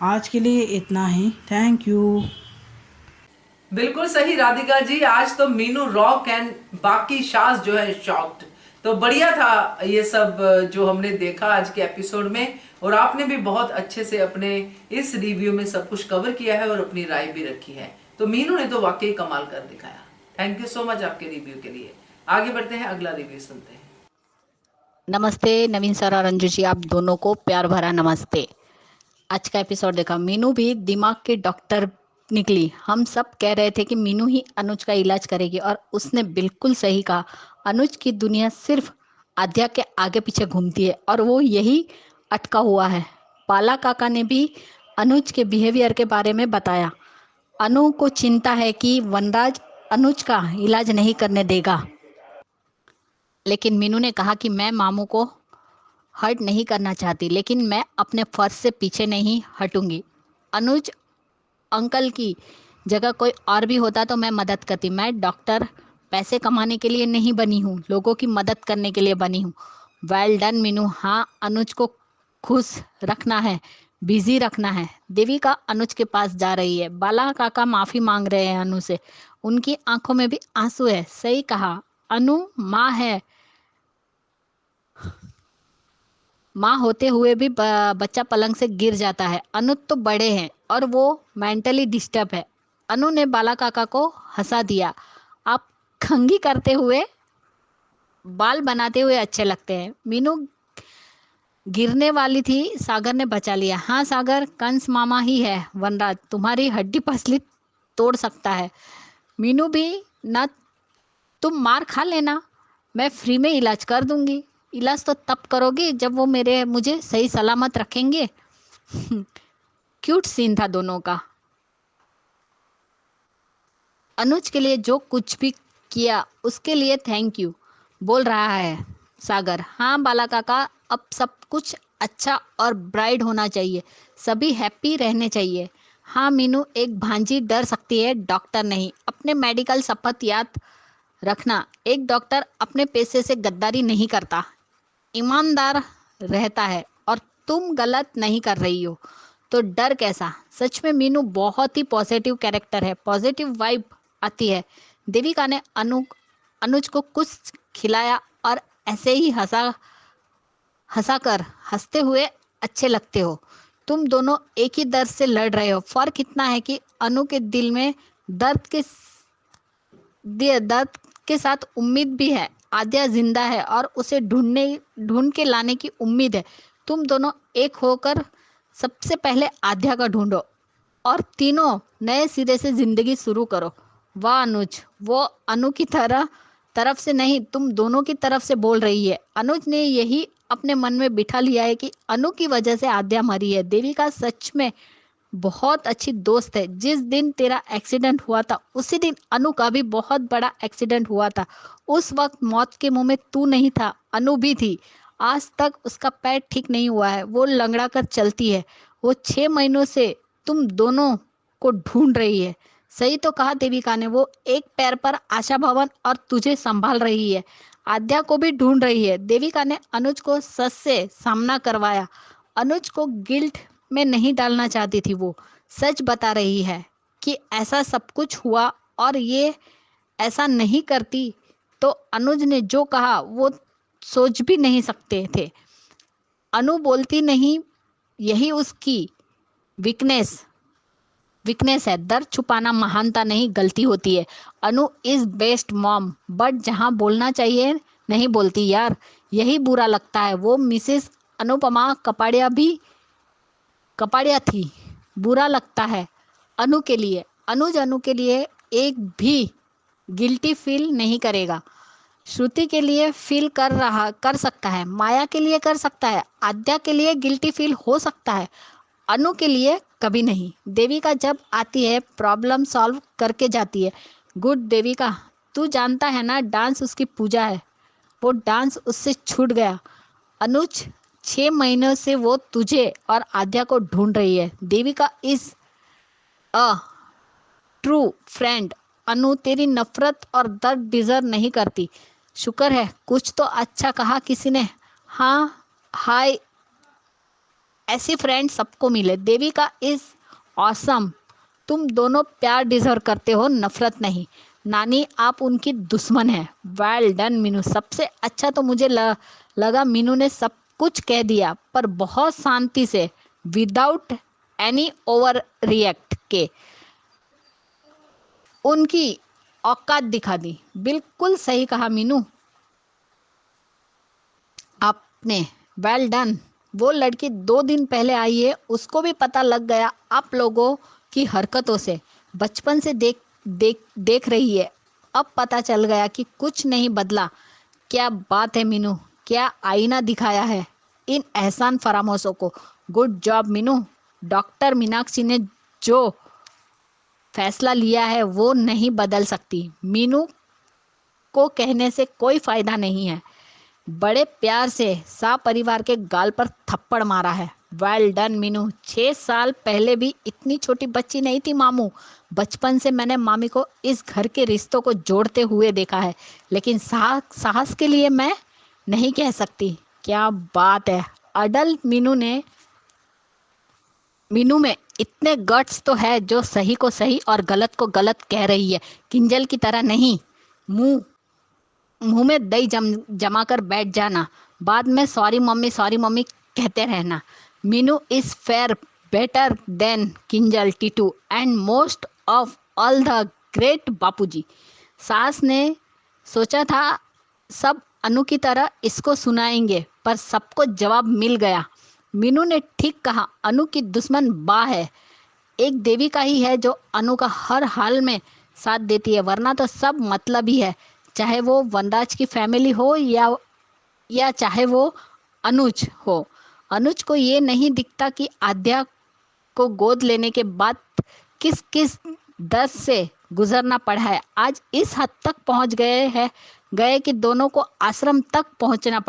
आज के लिए इतना ही। Thank you. बिल्कुल सही राधिका जी, आज तो मीनू रॉक एंड बाकी शाज जो है शॉक्ड। तो बढ़िया था ये सब जो हमने देखा आज के एपिसोड में, और आपने भी बहुत अच्छे से अपने इस रिव्यू में सब कुछ कवर किया है और अपनी राय भी रखी है। तो मीनू ने तो वाकई कमाल कर दिखाया। थैंक यू सो मच आपके रिव्यू के लिए। आगे बढ़ते हैं, अगला रिव्यू सुनते हैं। नमस्ते नवीन सर और अंजू जी, आप दोनों को प्यार भरा नमस्ते। आज का एपिसोड देखा, मीनू भी दिमाग की डॉक्टर निकली। हम सब कह रहे थे कि मीनू ही अनुज का इलाज करेगी और उसने बिल्कुल सही कहा। अनुज की दुनिया सिर्फ आद्या के आगे पीछे घूमती है और वो यही अटका हुआ है। पाला काका ने भी अनुज के बिहेवियर के बारे में बताया। अनु को चिंता है कि वनराज अनुज का इलाज नहीं करने देगा, लेकिन मीनू ने कहा कि मैं मामू को हर्ट नहीं करना चाहती, लेकिन मैं अपने फर्ज से पीछे नहीं हटूंगी। अनुज अंकल की जगह कोई और भी होता तो मैं मदद करती। मैं डॉक्टर पैसे कमाने के लिए नहीं बनी हूँ, लोगों की मदद करने के लिए बनी हूँ। Well done Meenu. हाँ, अनुज को खुश रखना है, बिजी रखना है। देविका अनुज के पास जा रही है। बाला काका माफ़ी मांग रहे हैं अनु से, उनकी आंखों में भी आंसू है। सही कहा, अनु माँ है, माँ होते हुए भी बच्चा पलंग से गिर जाता है। अनु तो बड़े हैं और वो मेंटली डिस्टर्ब है। अनु ने बाला काका को हंसा दिया। आप खंगी करते हुए, बाल बनाते हुए अच्छे लगते हैं। मीनू गिरने वाली थी, सागर ने बचा लिया। हाँ सागर, कंस मामा ही है वनराज, तुम्हारी हड्डी पसली तोड़ सकता है। मीनू भी ना, तुम मार खा लेना, मैं फ्री में इलाज कर दूंगी। इलाज तो तब करोगी जब वो मुझे सही सलामत रखेंगे। क्यूट सीन था दोनों का। अनुज के लिए जो कुछ भी किया उसके लिए थैंक यू बोल रहा है सागर। हाँ बाला काका, अब सब कुछ अच्छा और ब्राइट होना चाहिए, सभी हैप्पी रहने चाहिए। हाँ मीनू, एक भांजी डर सकती है, डॉक्टर नहीं। अपने मेडिकल शपथ याद रखना, एक डॉक्टर अपने पैसे से गद्दारी नहीं करता, ईमानदार रहता है। और तुम गलत नहीं कर रही हो तो डर कैसा। सच में मीनू बहुत ही पॉजिटिव कैरेक्टर है, पॉजिटिव वाइब आती है। देविका ने अनुज को कुछ खिलाया और ऐसे ही हंसते हुए अच्छे लगते हो। तुम दोनों एक ही दर्द से लड़ रहे हो, फर्क इतना है कि अनु के दिल में दर्द के साथ उम्मीद भी है। आद्या जिंदा है और उसे ढूंढ के लाने की उम्मीद है। तुम दोनों एक होकर सबसे पहले आद्या का ढूंढो और तीनों नए सिरे से जिंदगी शुरू करो। वाह अनुज, वो अनु की तरफ से नहीं, तुम दोनों की तरफ से बोल रही है। अनुज ने यही अपने मन में बिठा लिया है कि अनु की वजह से आद्या मरी है। देविका सच में बहुत अच्छी दोस्त है। जिस दिन तेरा एक्सीडेंट हुआ था उसी दिन अनु का भी बहुत बड़ा एक्सीडेंट हुआ था। उस वक्त मौत के मुंह में तू नहीं था, अनु भी थी। आज तक उसका पैर ठीक नहीं हुआ है, वो लंगड़ा कर चलती है। वो 6 महीनों से तुम दोनों को ढूंढ रही है। सही तो कहा देविका ने, वो एक पैर पर आशा भवन और तुझे संभाल रही है, आद्या को भी ढूंढ रही है। देविका ने अनुज को सच से सामना करवाया। अनुज को गिल्ट में नहीं डालना चाहती थी, वो सच बता रही है कि ऐसा सब कुछ हुआ और ये ऐसा नहीं करती तो अनुज ने जो कहा वो सोच भी नहीं सकते थे। अनु बोलती नहीं, यही उसकी वीकनेस है। दर्द छुपाना महानता नहीं, गलती होती है। अनु इज बेस्ट मॉम, बट जहाँ बोलना चाहिए नहीं बोलती यार, यही बुरा लगता है। वो मिसेस अनुपमा कपाड़िया थी, बुरा लगता है अनु के लिए। अनुज अनु के लिए एक भी गिल्टी फील नहीं करेगा। श्रुति के लिए फील कर सकता है, माया के लिए कर सकता है, आद्या के लिए गिल्टी फील हो सकता है, अनु के लिए कभी नहीं। देविका जब आती है प्रॉब्लम सॉल्व करके जाती है। गुड देविका, तू जानता है ना डांस उसकी पूजा है, वो डांस उससे छूट गया। अनुज 6 महीनों से वो तुझे और आद्या को ढूंढ रही है। Devika is a true friend. Anu तेरी नफरत और दर्द डिजर्व नहीं करती। शुक्र है कुछ तो अच्छा कहा किसी ने। हाँ हाय ऐसी फ्रेंड सबको मिले। Devika is awesome. तुम दोनों प्यार डिजर्व करते हो, नफरत नहीं। नानी आप उनकी दुश्मन है। Well done Meenu. सबसे अच्छा तो मुझे लगा मीनू ने सब कुछ कह दिया, पर बहुत शांति से, विदाउट एनी ओवर रिएक्ट के उनकी औकात दिखा दी। बिल्कुल सही कहा मीनू आपने। Well done. वो लड़की 2 दिन पहले आई है, उसको भी पता लग गया आप लोगों की हरकतों से। बचपन से देख रही है, अब पता चल गया कि कुछ नहीं बदला। क्या बात है मीनू, क्या आईना दिखाया है इन एहसान फरामोशों को। Good job Meenu. Doctor Meenakshi ने जो फैसला लिया है वो नहीं बदल सकती। मीनू को कहने से कोई फायदा नहीं है। बड़े प्यार से सा परिवार के गाल पर थप्पड़ मारा है। Well done Meenu. 6 साल पहले भी इतनी छोटी बच्ची नहीं थी मामू। बचपन से मैंने मामी को इस घर के रिश्तों को जोड़ते हुए देखा है, लेकिन साहस के लिए मैं नहीं कह सकती। क्या बात है। अडल मीनू में इतने गट्स तो है जो सही को सही और गलत को गलत कह रही है। किंजल की तरह नहीं, मुंह में दही जमा कर बैठ जाना, बाद में सॉरी मम्मी कहते रहना। Meenu is fair, better than Kinjal, Titu and most of all the great Bapuji. सास ने सोचा था सब अनु की तरह इसको सुनाएंगे, पर सबको जवाब मिल गया। मीनू ने ठीक कहा, अनु की दुश्मन बा है। एक देविका ही है जो अनु का हर हाल में साथ देती है, वरना तो सब मतलब ही है। चाहे वो वनराज की फैमिली हो या चाहे वो अनुज हो। अनुज को ये नहीं दिखता कि आद्या को गोद लेने के बाद किस किस दर्द से गुजरना पड़ा है। आज इस हद तक पहुंच गए कि दोनों को आश्रम तक पहुंचना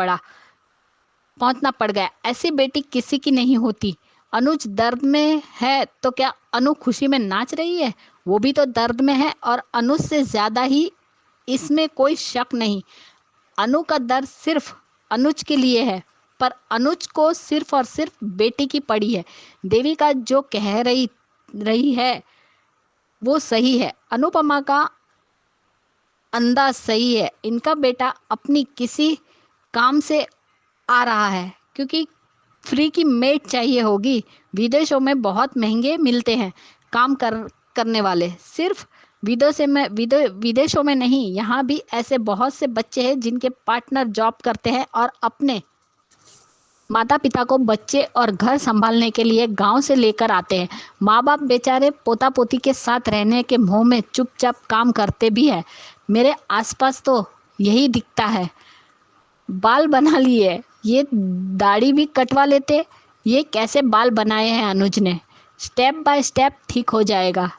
पड़ गया। ऐसी बेटी किसी की नहीं होती। अनुज दर्द में है तो क्या अनु खुशी में नाच रही है? वो भी तो दर्द में है, और अनुज से ज्यादा ही, इसमें कोई शक नहीं। अनु का दर्द सिर्फ अनुज के लिए है, पर अनुज को सिर्फ और सिर्फ बेटी की पड़ी है। देविका जो कह रही है वो सही है। अनुपमा का अंदाज सही है। इनका बेटा अपनी किसी काम से आ रहा है, क्योंकि फ्री की मेड चाहिए होगी। विदेशों में बहुत महंगे मिलते हैं काम करने वाले। सिर्फ विदेशों में नहीं, यहाँ भी ऐसे बहुत से बच्चे हैं जिनके पार्टनर जॉब करते हैं और अपने माता पिता को बच्चे और घर संभालने के लिए गांव से लेकर आते हैं। माँ बाप बेचारे पोता पोती के साथ रहने के मोह में चुपचाप काम करते भी हैं। मेरे आसपास तो यही दिखता है। बाल बना लिए, ये दाढ़ी भी कटवा लेते। ये कैसे बाल बनाए हैं अनुज ने? स्टेप बाय स्टेप ठीक हो जाएगा।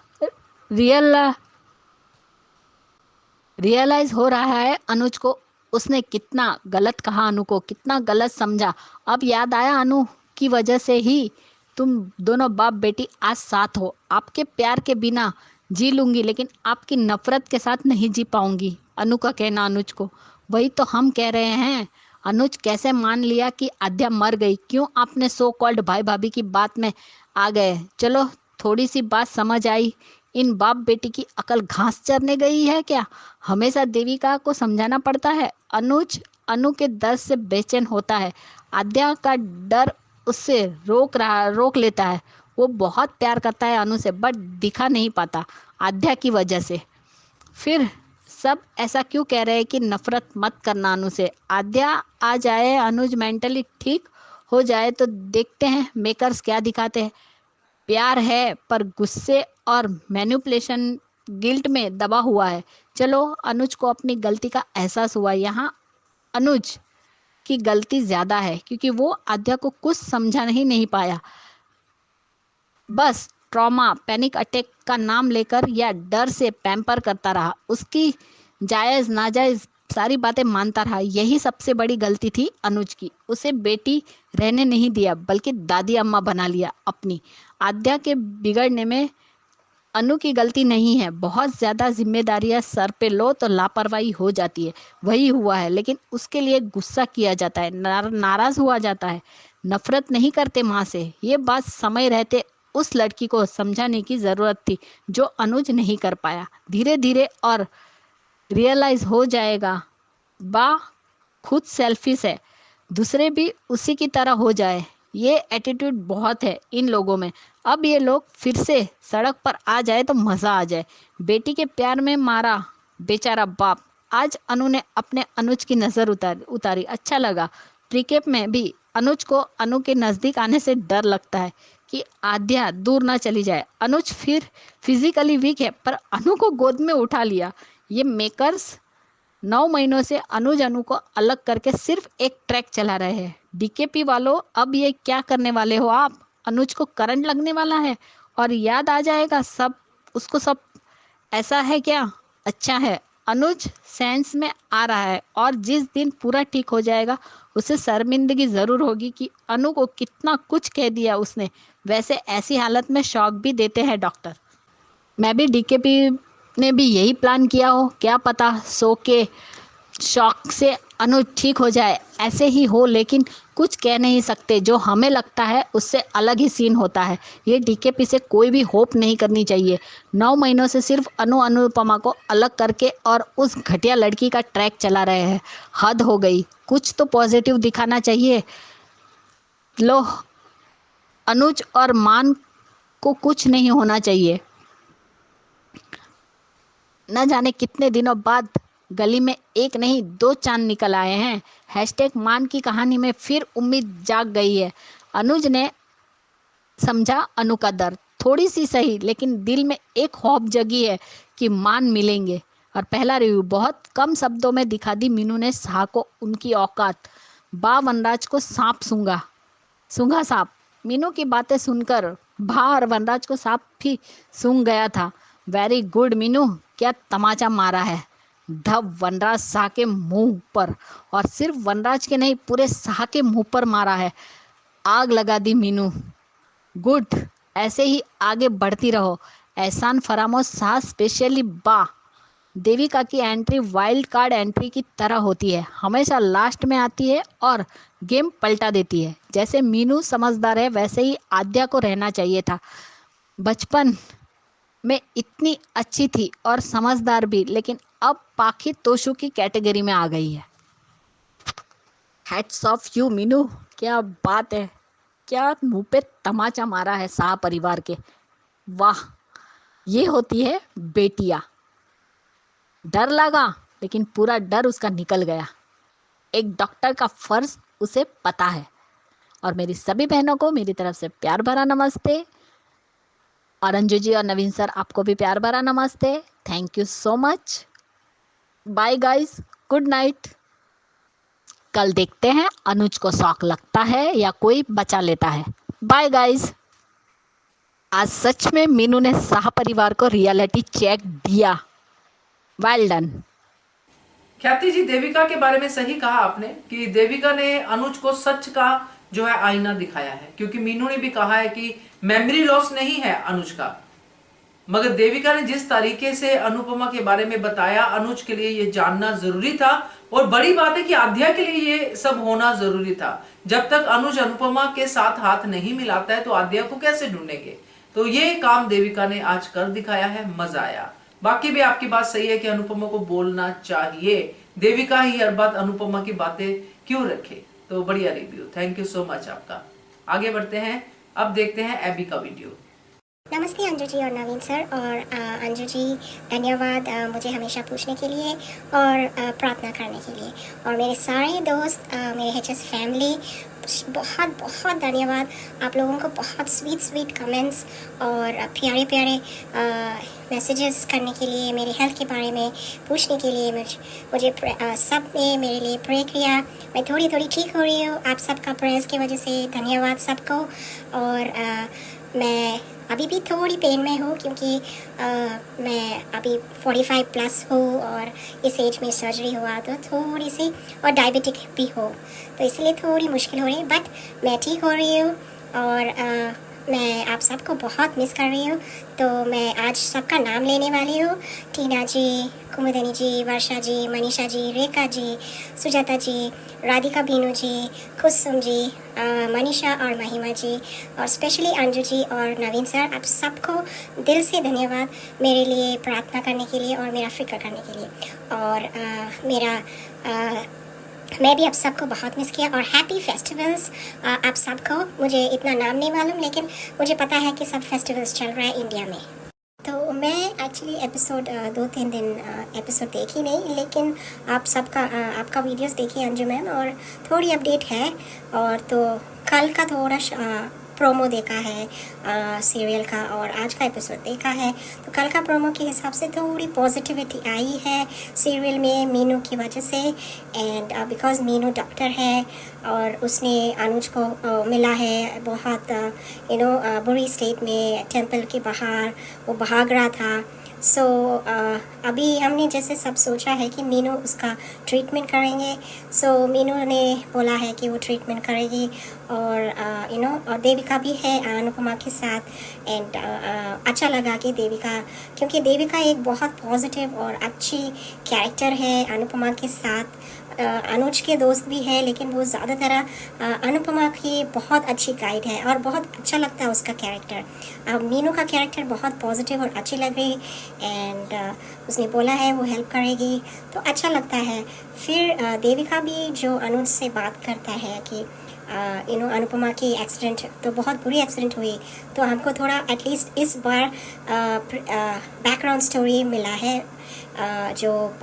रियलाइज हो रहा है अनुज को उसने कितना गलत कहा, अनु को कितना गलत समझा। अब याद आया, अनु की वजह से ही तुम दोनों बाप बेटी आज साथ हो। आपके प्यार के बिना जी लूंगी, लेकिन आपकी नफरत के साथ नहीं जी पाऊंगी। अनु का कहना अनुज को। वही तो हम कह रहे हैं। अनुज कैसे मान लिया कि आद्या मर गई? क्यों आपने सो कॉल्ड भाई भाभी की बात में आ गए? चलो थोड़ी सी बात समझ आई। इन बाप बेटी की अकल घास चरने गई है क्या? हमेशा देविका को समझाना पड़ता है। अनुज अनु के दर्द से बेचैन होता है। आद्या का डर उससे रोक लेता है। वो बहुत प्यार करता है अनु से, बट दिखा नहीं पाता आद्या की वजह से। फिर सब ऐसा क्यों कह रहे हैं कि नफरत मत करना अनु से? आद्या आ जाए, अनुज मेंटली ठीक हो जाए तो देखते हैं मेकर्स क्या दिखाते हैं। प्यार है पर गुस्से और मैनिपुलेशन गिल्ट में दबा हुआ है। चलो, अनुज को अपनी गलती का एहसास हुआ। यहाँ अनुज की गलती ज्यादा है, क्योंकि वो आद्या को कुछ समझा नहीं पाया। बस ट्रॉमा, पैनिक अटैक का नाम लेकर या डर से पैम्पर करता रहा। उसकी जायज़ नाजायज़ सारी बातें मानता रहा। यही सबसे बड़ी गलती थी अनुज की। उसे बेटी रहने नहीं दिया, बल्कि दादी अम्मा बना लिया अपनी। आद्या के बिगड़ने में अनु की गलती नहीं है, बहुत ज़्यादा जिम्मेदारियां सर पे लो तो लापरवाही हो जाती है, वही हुआ है। लेकिन उसके लिए गुस्सा किया जाता है, नाराज़ हुआ जाता है, नफरत नहीं करते माँ से। ये बात समय रहते उस लड़की को समझाने की ज़रूरत थी, जो अनुज नहीं कर पाया। धीरे धीरे और रियलाइज़ हो जाएगा, बा खुद सेल्फिश है, दूसरे भी उसी की तरह हो जाए। ये एटीट्यूड बहुत है इन लोगों में। अब ये लोग फिर से सड़क पर आ जाए तो मज़ा आ जाए। बेटी के प्यार में मारा बेचारा बाप। आज अनु ने अपने अनुज की नज़र उतारी। अच्छा लगा। प्रीकेप में भी अनुज को अनु के नज़दीक आने से डर लगता है कि आद्या दूर ना चली जाए। अनुज फिर फिजिकली वीक है, पर अनु को गोद में उठा लिया। ये मेकर्स 9 महीनों से अनुज अनु को अलग करके सिर्फ एक ट्रैक चला रहे हैं। डीकेपी वालों, अब ये क्या करने वाले हो आप? अनुज को करंट लगने वाला है और याद आ जाएगा सब, उसको सब। ऐसा है क्या? अच्छा है, अनुज सेंस में आ रहा है और जिस दिन पूरा ठीक हो जाएगा उसे शर्मिंदगी ज़रूर होगी कि अनु को कितना कुछ कह दिया उसने। वैसे ऐसी हालत में शॉक भी देते हैं डॉक्टर। मैं भी डीकेपी ने भी यही प्लान किया हो, क्या पता सो के शॉक से अनुज ठीक हो जाए, ऐसे ही हो। लेकिन कुछ कह नहीं सकते, जो हमें लगता है उससे अलग ही सीन होता है। ये डीकेपी से कोई भी होप नहीं करनी चाहिए। 9 महीनों से सिर्फ अनुपमा को अलग करके और उस घटिया लड़की का ट्रैक चला रहे हैं। हद हो गई, कुछ तो पॉजिटिव दिखाना चाहिए। लो, अनुज और मान को कुछ नहीं होना चाहिए। न जाने कितने दिनों बाद गली में एक नहीं 2 चांद निकल आए हैं। हैशटैग मान की कहानी में फिर उम्मीद जाग गई है। अनुज ने समझा अनु का दर्द, थोड़ी सी सही, लेकिन दिल में एक खौफ जगी है कि मान मिलेंगे। और पहला रिव्यू बहुत कम शब्दों में दिखा दी मीनू ने शाह को उनकी औकात। बा वनराज को सांप सूंघा सांप। मीनू की बातें सुनकर भा और वनराज को सांप भी सूंघ गया था। वेरी गुड मीनू, क्या तमाचा मारा है। धब वनराज शाह के मुंह पर, और सिर्फ वनराज के नहीं, पूरे शाह के मुंह पर मारा है। आग लगा दी मीनू। गुड, ऐसे ही आगे बढ़ती रहो। एहसान फरामोश शाह, स्पेशली बा। देविका की एंट्री वाइल्ड कार्ड एंट्री की तरह होती है, हमेशा लास्ट में आती है और गेम पलटा देती है। जैसे मीनू समझदार है, वैसे ही आद्या को रहना चाहिए था। बचपन में इतनी अच्छी थी और समझदार भी, लेकिन अब पाखी तोशु की कैटेगरी में आ गई है। हैट्स ऑफ यू मीनू, क्या बात है, क्या मुंह पे तमाचा मारा है शाह परिवार के। वाह, ये होती है बेटियां। डर लगा, लेकिन पूरा डर उसका निकल गया। एक डॉक्टर का फर्ज उसे पता है। और मेरी सभी बहनों को मेरी तरफ से प्यार भरा नमस्ते। और अंजू जी और नवीन सर, आपको भी प्यार भरा नमस्ते। Thank you so much. Bye guys, good night. कल देखते हैं अनुज को शौक लगता है या कोई बचा लेता है। Bye guys. आज सच में मीनू ने शाह परिवार को रियलिटी चेक दिया। Well done. ख्याति जी, देविका के बारे में सही कहा आपने कि देविका ने अनुज को सच का जो है आईना दिखाया है, क्योंकि मीनू ने भी कहा है कि मेमोरी लॉस नहीं है अनुज का, मगर देविका ने जिस तरीके से अनुपमा के बारे में बताया, अनुज के लिए ये जानना जरूरी था। और बड़ी बात है कि आद्या के लिए ये सब होना जरूरी था। जब तक अनुज अनुपमा के साथ हाथ नहीं मिलाता है तो आद्या को कैसे ढूंढेंगे। तो ये काम देविका ने आज कर दिखाया है, मजा आया। बाकी भी आपकी बात सही है कि अनुपमा को बोलना चाहिए, देविका ही हर बात अनुपमा की बातें क्यों रखे। तो बढ़िया review, thank you so much आपका। आगे बढ़ते हैं, अब देखते हैं एबी का वीडियो। नमस्ते अंजू जी और नवीन सर। और अंजू जी, धन्यवाद मुझे हमेशा पूछने के लिए और प्रार्थना करने के लिए। और मेरे सारे दोस्त, मेरे HS फैमिली, बहुत बहुत धन्यवाद आप लोगों को। बहुत स्वीट कमेंट्स और प्यारे प्यारे मैसेजेस करने के लिए, मेरे हेल्थ के बारे में पूछने के लिए। मुझे सब ने मेरे लिए प्रे किया। मैं थोड़ी ठीक हो रही हूँ आप सबका प्रेयर्स की वजह से। धन्यवाद सबको। और मैं अभी भी थोड़ी पेन में हूँ, क्योंकि मैं अभी 45 प्लस हूँ और इस एज में सर्जरी हुआ तो थोड़ी सी, और डायबिटिक भी हो, तो इसलिए थोड़ी मुश्किल हो रही है। बट मैं ठीक हो रही हूँ और मैं आप सबको बहुत मिस कर रही हूँ। तो मैं आज सबका नाम लेने वाली हूँ। टीना जी, कुमुदनी जी, वर्षा जी, मनीषा जी, रेखा जी, सुजाता जी, राधिका बीनू जी, कुसुम जी, मनीषा और महिमा जी, और स्पेशली अंजू जी और नवीन सर, आप सबको दिल से धन्यवाद मेरे लिए प्रार्थना करने के लिए और मेरा फिक्र करने के लिए। और मैं भी आप सबको बहुत मिस किया। और हैप्पी फेस्टिवल्स आप सबको। मुझे इतना नाम नहीं मालूम, लेकिन मुझे पता है कि सब फेस्टिवल्स चल रहा है इंडिया में। तो मैं एक्चुअली एपिसोड 2-3 दिन एपिसोड देखी नहीं, लेकिन आप सबका आपका वीडियोस देखी अंजू मैम, और थोड़ी अपडेट है। और तो कल का थोड़ा प्रोमो देखा है सीरियल का, और आज का एपिसोड देखा है। तो कल का प्रोमो के हिसाब से थोड़ी पॉजिटिविटी आई है सीरियल में मीनू की वजह से। एंड बिकॉज मीनू डॉक्टर है और उसने अनुज को मिला है बहुत बुरी स्टेट में, टेम्पल के बाहर वो भाग रहा था। सो अभी हमने जैसे सब सोचा है कि मीनू उसका ट्रीटमेंट करेंगे। सो मीनू ने बोला है कि वो ट्रीटमेंट करेगी, और और देविका भी है अनुपमा के साथ। एंड अच्छा लगा कि देविका, क्योंकि देविका एक बहुत पॉजिटिव और अच्छी कैरेक्टर है अनुपमा के साथ। अनुज के दोस्त भी है, लेकिन वो ज़्यादातर अनुपमा की बहुत अच्छी गाइड है और बहुत अच्छा लगता है उसका कैरेक्टर। मीनू का कैरेक्टर बहुत पॉजिटिव और अच्छी लग रही। एंड उसने बोला है वो हेल्प करेगी, तो अच्छा लगता है। फिर देविका भी जो अनुज से बात करता है कि अनुपमा की एक्सीडेंट तो बहुत बुरी एक्सीडेंट हुई, तो हमको थोड़ा एटलीस्ट इस बार बैकग्राउंड स्टोरी मिला है जो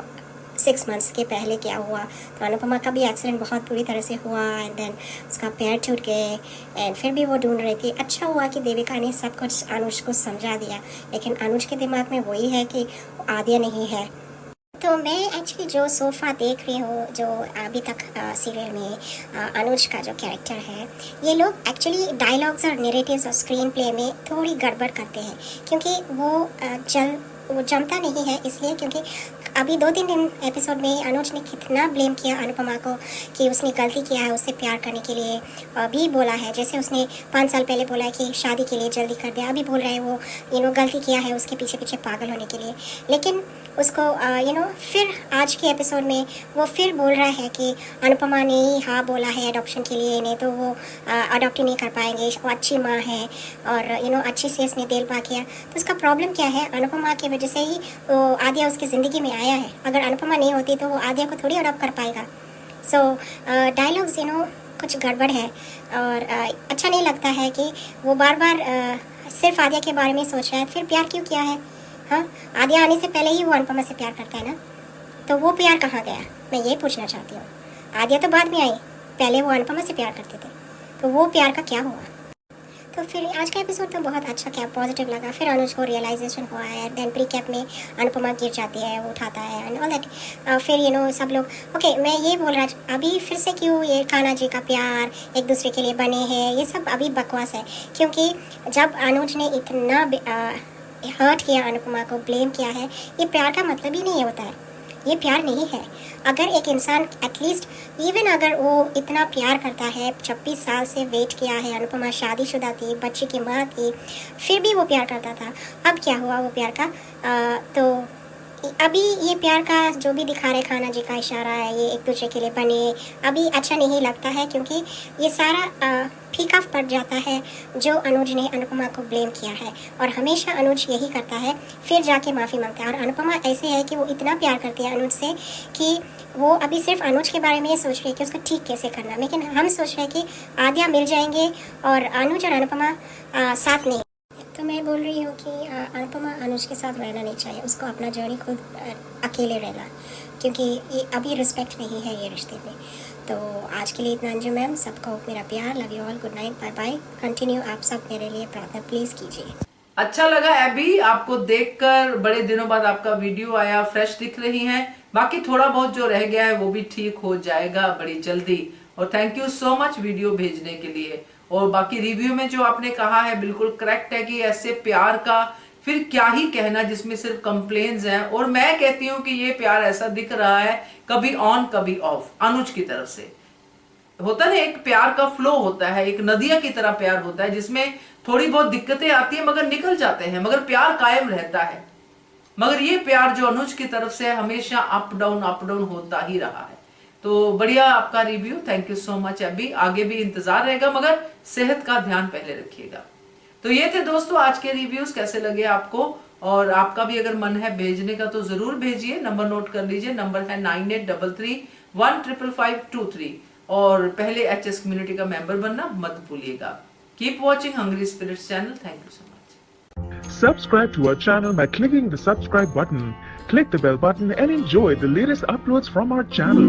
6 मंथ्स के पहले क्या हुआ। तो अनुपमा का भी एक्सीडेंट बहुत बुरी तरह से हुआ, एंड देन उसका पैर टूट गए, एंड फिर भी वो ढूंढ रही थी। अच्छा हुआ कि देविका ने सब कुछ अनुज को समझा दिया, लेकिन अनुज के दिमाग में वही है कि आद्या नहीं है। तो मैं एक्चुअली जो सोफ़ा देख रही हूँ, जो अभी तक सीरियल में अनुज का जो कैरेक्टर है, ये लोग एक्चुअली डायलॉग्स और नैरेटिव्स और स्क्रीन प्ले में थोड़ी गड़बड़ करते हैं, क्योंकि वो जमता नहीं है। इसलिए क्योंकि अभी 2-3 दिन एपिसोड में अनुज ने कितना ब्लेम किया अनुपमा को कि उसने गलती किया है उससे प्यार करने के लिए। अभी बोला है, जैसे उसने 5 साल पहले बोला है कि शादी के लिए जल्दी कर दिया, अभी बोल रहा है वो गलती किया है उसके पीछे पीछे पागल होने के लिए। लेकिन उसको फिर आज के एपिसोड में वो फिर बोल रहा है कि अनुपमा ने ही हाँ बोला है अडॉप्शन के लिए, नहीं तो वो अडॉप्ट ही नहीं कर पाएंगे, वो अच्छी माँ है और अच्छी से उसने देखभाल किया। तो उसका प्रॉब्लम क्या है, अनुपमा की वजह से ही वो आद्या उसकी ज़िंदगी में आया है। अगर अनुपमा नहीं होती तो वो आद्या को थोड़ी अडॉप्ट कर पाएगा। सो डायलॉग्स कुछ गड़बड़ है, और अच्छा नहीं लगता है कि वो बार बार सिर्फ आद्या के बारे में सोच रहा है। फिर प्यार क्यों किया है? हाँ, आद्या आने से पहले ही वो अनुपमा से प्यार करता है ना, तो वो प्यार कहाँ गया? मैं ये पूछना चाहती हूँ। आद्या तो बाद में आई, पहले वो अनुपमा से प्यार करते थे, तो वो प्यार का क्या हुआ? तो फिर आज का एपिसोड तो बहुत अच्छा, क्या पॉजिटिव लगा। फिर अनुज को रियलाइजेशन हुआ है, देन प्री कैप में अनुपमा गिर जाती है, वो उठाता है एंड ऑल दैट। फिर सब लोग ओके। मैं ये बोल रहा अभी फिर से क्यों ये कान्हा जी का प्यार एक दूसरे के लिए बने हैं, ये सब अभी बकवास है। क्योंकि जब अनुज ने इतना हर्ट किया, अनुपमा को ब्लेम किया है, ये प्यार का मतलब ही नहीं होता है, ये प्यार नहीं है। अगर एक इंसान एटलीस्ट इवन अगर वो इतना प्यार करता है, 26 साल से वेट किया है, अनुपमा शादीशुदा थी, बच्चे की माँ थी, फिर भी वो प्यार करता था। अब क्या हुआ वो प्यार का? तो अभी ये प्यार का जो भी दिखा रहे कान्हा जी का इशारा है, ये एक दूसरे के लिए बने, अभी अच्छा नहीं लगता है। क्योंकि ये सारा फीका पड़ जाता है जो अनुज ने अनुपमा को ब्लेम किया है, और हमेशा अनुज यही करता है, फिर जाके माफ़ी मांगता है। और अनुपमा ऐसे है कि वो इतना प्यार करती है अनुज से कि वो अभी सिर्फ अनुज के बारे में सोच रही है कि उसको ठीक कैसे करना। लेकिन हम सोच रहे हैं कि आद्या मिल जाएंगे और अनुज और अनुपमा साथ नहीं। तो मैं बोल रही हूँ कि अनुपमा अनुज के साथ रहना नहीं चाहिए, उसको अपना जर्नी खुद अकेले रहना, क्योंकि ये अभी रिस्पेक्ट नहीं है ये रिश्ते में। तो आज के लिए इतना अंजू मैम, सबको मेरा प्यार, love you all, good night, bye bye. Continue आप सब मेरे लिए प्रार्थना प्लीज़ कीजिए। अच्छा लगा एबी, आपको देखकर बड़े दिनों बाद आपका वीडियो आया, फ्रेश दिख रही हैं। बाकी थोड़ा बहुत जो रह गया है वो भी ठीक हो जाएगा बड़ी जल्दी। और thank you so much video भेजने के लिए। और बाकी रिव्यू में जो आपने कहा है बिल्कुल करेक्ट है कि ऐसे प्यार का फिर क्या ही कहना जिसमें सिर्फ कंप्लेन्स हैं। और मैं कहती हूँ कि ये प्यार ऐसा दिख रहा है कभी ऑन कभी ऑफ अनुज की तरफ से। होता है ना, एक प्यार का फ्लो होता है, एक नदियां की तरह प्यार होता है, जिसमें थोड़ी बहुत दिक्कतें आती है मगर निकल जाते हैं, मगर प्यार कायम रहता है। मगर ये प्यार जो अनुज की तरफ से हमेशा अप डाउन होता ही रहा है। तो बढ़िया आपका review, thank you so much. अभी आगे भी इंतजार रहेगा, मगर सेहत का ध्यान पहले रखिएगा। तो ये थे दोस्तों आज के रिव्यूज, कैसे लगे आपको, और आपका भी अगर मन है भेजने का तो जरूर भेजिए। नंबर नोट कर लीजिए, नंबर है 9833155523, और पहले HS कम्युनिटी का मेंबर बनना मत भूलिएगा। Keep watching Hungry Spirits channel. Thank you so much. Subscribe to our channel by clicking the subscribe button. Click the bell button and enjoy the latest uploads from our channel.